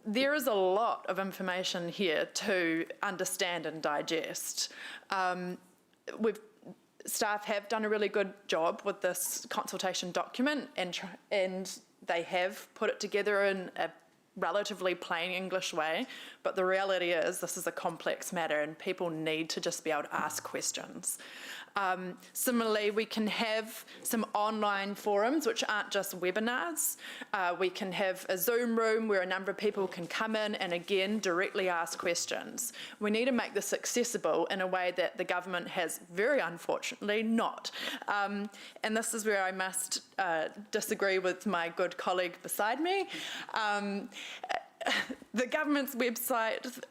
there is a lot of information here to understand and digest. Staff have done a really good job with this consultation document, and they have put it together in a relatively plain English way, but the reality is this is a complex matter and people need to just be able to ask questions. Similarly, we can have some online forums which aren't just webinars. We can have a Zoom room where a number of people can come in and again directly ask questions. We need to make this accessible in a way that the government has very unfortunately not. And this is where I must disagree with my good colleague beside me. The government's website,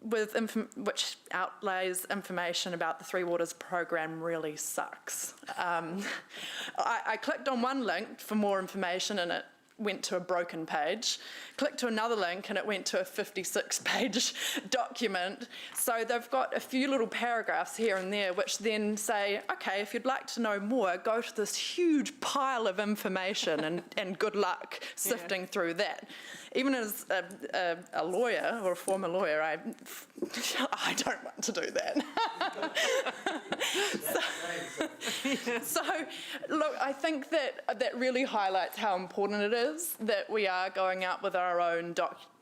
which outlays information about the Three Waters program, really sucks. I clicked on one link for more information and it went to a broken page. Clicked to another link and it went to a 56-page document. So they've got a few little paragraphs here and there which then say, okay, if you'd like to know more, go to this huge pile of information and good luck sifting through that. Even as a lawyer or a former lawyer, I don't want to do that. So, look, I think that really highlights how important it is that we are going out with our own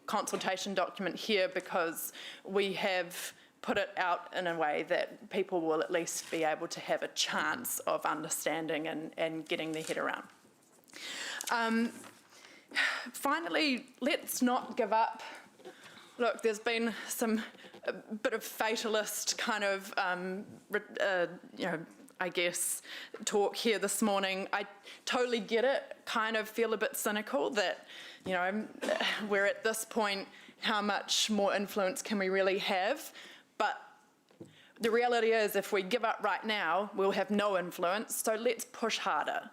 consultation document here, because we have put it out in a way that people will at least be able to have a chance of understanding and getting their head around. Finally, let's not give up. Look, there's been a bit of fatalist kind of, I guess, talk here this morning. I totally get it, kind of feel a bit cynical that, we're at this point, how much more influence can we really have? But the reality is, if we give up right now, we'll have no influence, so let's push harder.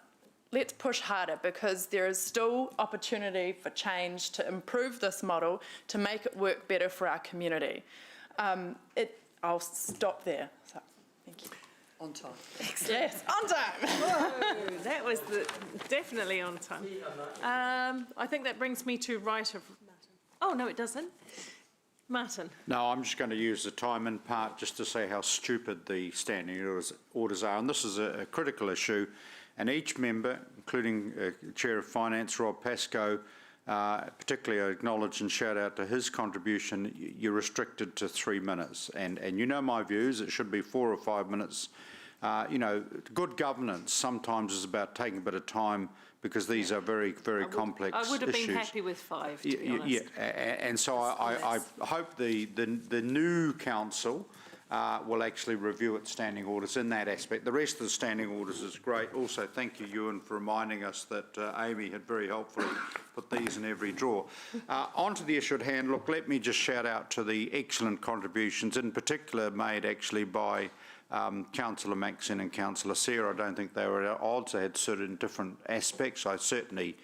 Let's push harder, because there is still opportunity for change to improve this model, to make it work better for our community. I'll stop there. So, thank you. On time. Excellent. Yes, on time. Whoa, that was definitely on time. I think that brings me to right of... Oh, no, it doesn't. Martin. No, I'm just going to use the time in part just to say how stupid the standing orders are. And this is a critical issue. And each member, including Chair of Finance, Rob Pascoe, particularly I acknowledge and shout out to his contribution, you're restricted to 3 minutes. And you know my views, it should be 4 or 5 minutes. You know, good governance sometimes is about taking a bit of time because these are very, very complex issues. I would have been happy with 5, to be honest. Yeah, and so I hope the new council will actually review its standing orders in that aspect. The rest of the standing orders is great. Also, thank you, Ewan, for reminding us that Amy had very helpfully put these in every drawer. On to the issue at hand, look, let me just shout out to the excellent contributions, in particular made actually by Councillor Maxine and Councillor Sarah. I don't think they were at odds. They had certain different aspects. I certainly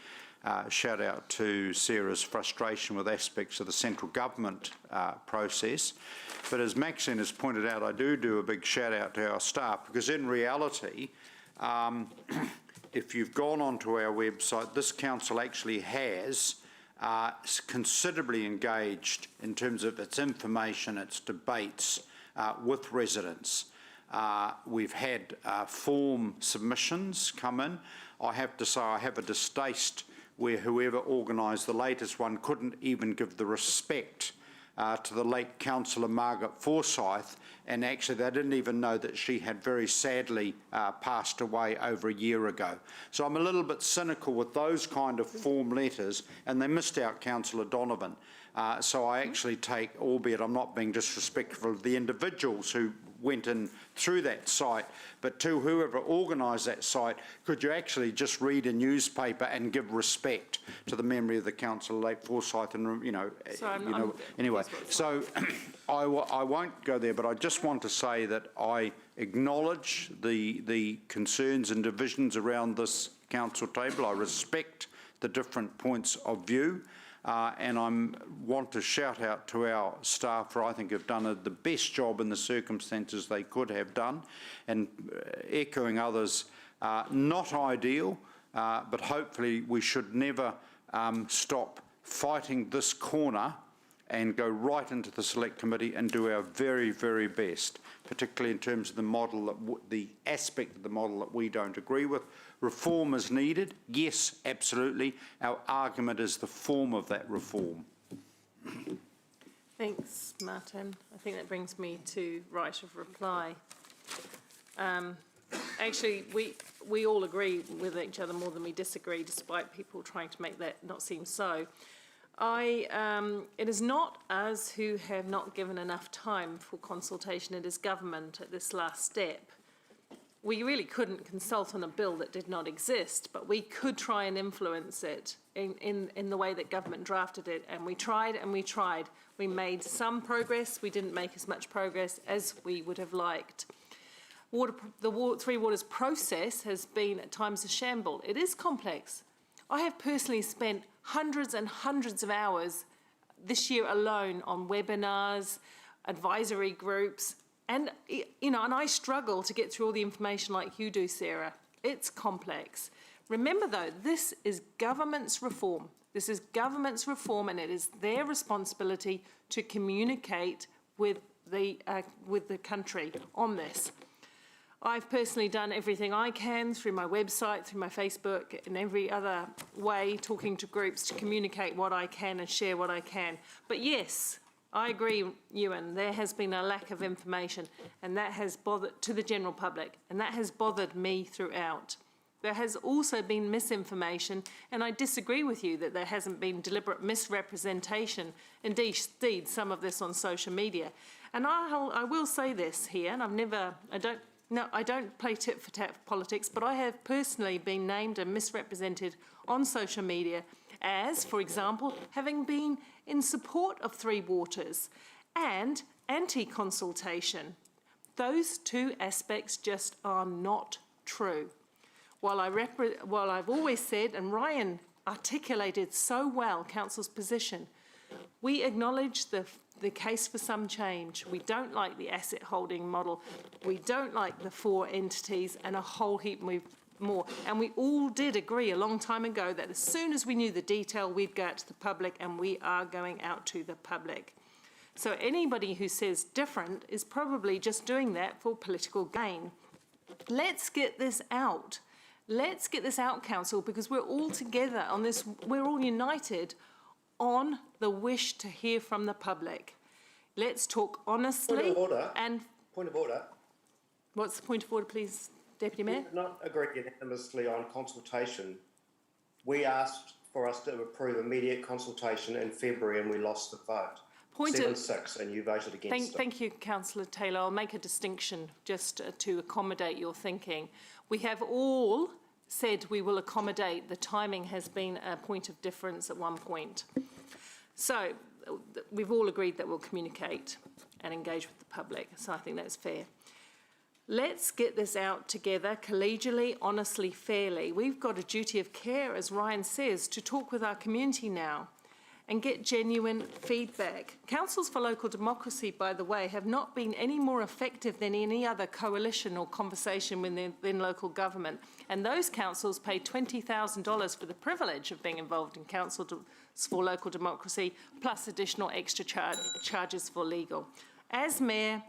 shout out to Sarah's frustration with aspects of the central government process. But as Maxine has pointed out, I do a big shout out to our staff, because in reality, if you've gone onto our website, this council actually has considerably engaged in terms of its information, its debates with residents. We've had form submissions come in. I have to say I have a distaste where whoever organised the latest one couldn't even give the respect to the late Councillor Margaret Forsyth, and actually they didn't even know that she had very sadly passed away over a year ago. So I'm a little bit cynical with those kind of form letters, and they missed out Councillor Donovan. So I actually take, albeit I'm not being disrespectful of the individuals who went in through that site, but to whoever organised that site, could you actually just read a newspaper and give respect to the memory of the councillor late Forsyth, and anyway. So I won't go there, but I just want to say that I acknowledge the concerns and divisions around this council table. I respect the different points of view. And I want to shout out to our staff for I think have done the best job in the circumstances they could have done, and echoing others, not ideal, but hopefully we should never stop fighting this corner and go right into the select committee and do our very, very best, particularly in terms of the model, the aspect of the model that we don't agree with. Reform is needed, yes, absolutely. Our argument is the form of that reform. Thanks, Martin. I think that brings me to right of reply. Actually, we all agree with each other more than we disagree, despite people trying to make that not seem so. It is not us who have not given enough time for consultation. It is government at this last step. We really couldn't consult on a bill that did not exist, but we could try and influence it in the way that government drafted it, and we tried and we tried. We made some progress. We didn't make as much progress as we would have liked. The Three Waters process has been at times a shamble. It is complex. I have personally spent hundreds and hundreds of hours this year alone on webinars, advisory groups, and and I struggle to get through all the information like you do, Sarah. It's complex. Remember though, this is government's reform. This is government's reform, and it is their responsibility to communicate with the country on this. I've personally done everything I can through my website, through my Facebook, and every other way, talking to groups to communicate what I can and share what I can. But yes, I agree, Ewan, there has been a lack of information, and that has bothered to the general public, and that has bothered me throughout. There has also been misinformation, and I disagree with you that there hasn't been deliberate misrepresentation. Indeed, some of this on social media. And I will say this here, and I don't play tit for tat politics, but I have personally been named and misrepresented on social media as, for example, having been in support of Three Waters and anti-consultation. Those two aspects just are not true. While I've always said, and Ryan articulated so well Council's position, we acknowledge the case for some change. We don't like the asset holding model. We don't like the 4 entities and a whole heap more. And we all did agree a long time ago that as soon as we knew the detail, we'd go out to the public, and we are going out to the public. So anybody who says different is probably just doing that for political gain. Let's get this out. Let's get this out, Council, because we're all together on this. We're all united on the wish to hear from the public. Let's talk honestly. Point of order. And Point of order. what's the point of order, please, Deputy Mayor? We did not agree unanimously on consultation. We asked for us to approve immediate consultation in February and we lost the vote. 7-6, and you voted against it. Thank you, Councillor Taylor. I'll make a distinction just to accommodate your thinking. We have all said we will accommodate. The timing has been a point of difference at one point. So we've all agreed that we'll communicate and engage with the public. So I think that's fair. Let's get this out together, collegially, honestly, fairly. We've got a duty of care, as Ryan says, to talk with our community now and get genuine feedback. Councils for Local Democracy, by the way, have not been any more effective than any other coalition or conversation within local government. And those councils pay $20,000 for the privilege of being involved in Councils for Local Democracy, plus additional extra charges for legal. As Mayor,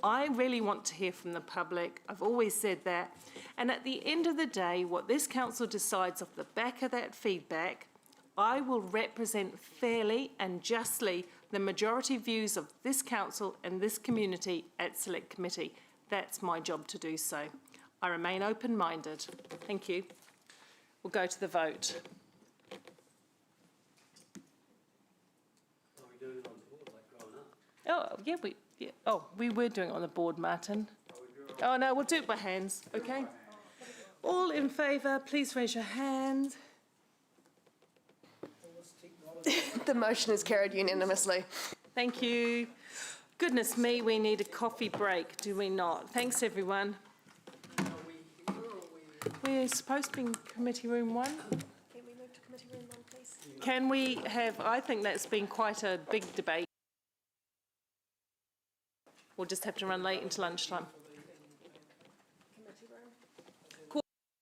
I really want to hear from the public. I've always said that. And at the end of the day, what this council decides off the back of that feedback, I will represent fairly and justly the majority views of this council and this community at Select Committee. That's my job to do so. I remain open-minded. Thank you. We'll go to the vote. Oh, yeah, we were doing it on the board, Martin. Oh, no, we'll do it by hands, okay? All in favour, please raise your hand. The motion is carried unanimously. Thank you. Goodness me, we need a coffee break, do we not? Thanks, everyone. We're supposed to be in Committee Room 1. Can we move to Committee Room 1, please? Can we have, I think that's been quite a big debate. We'll just have to run late into lunchtime.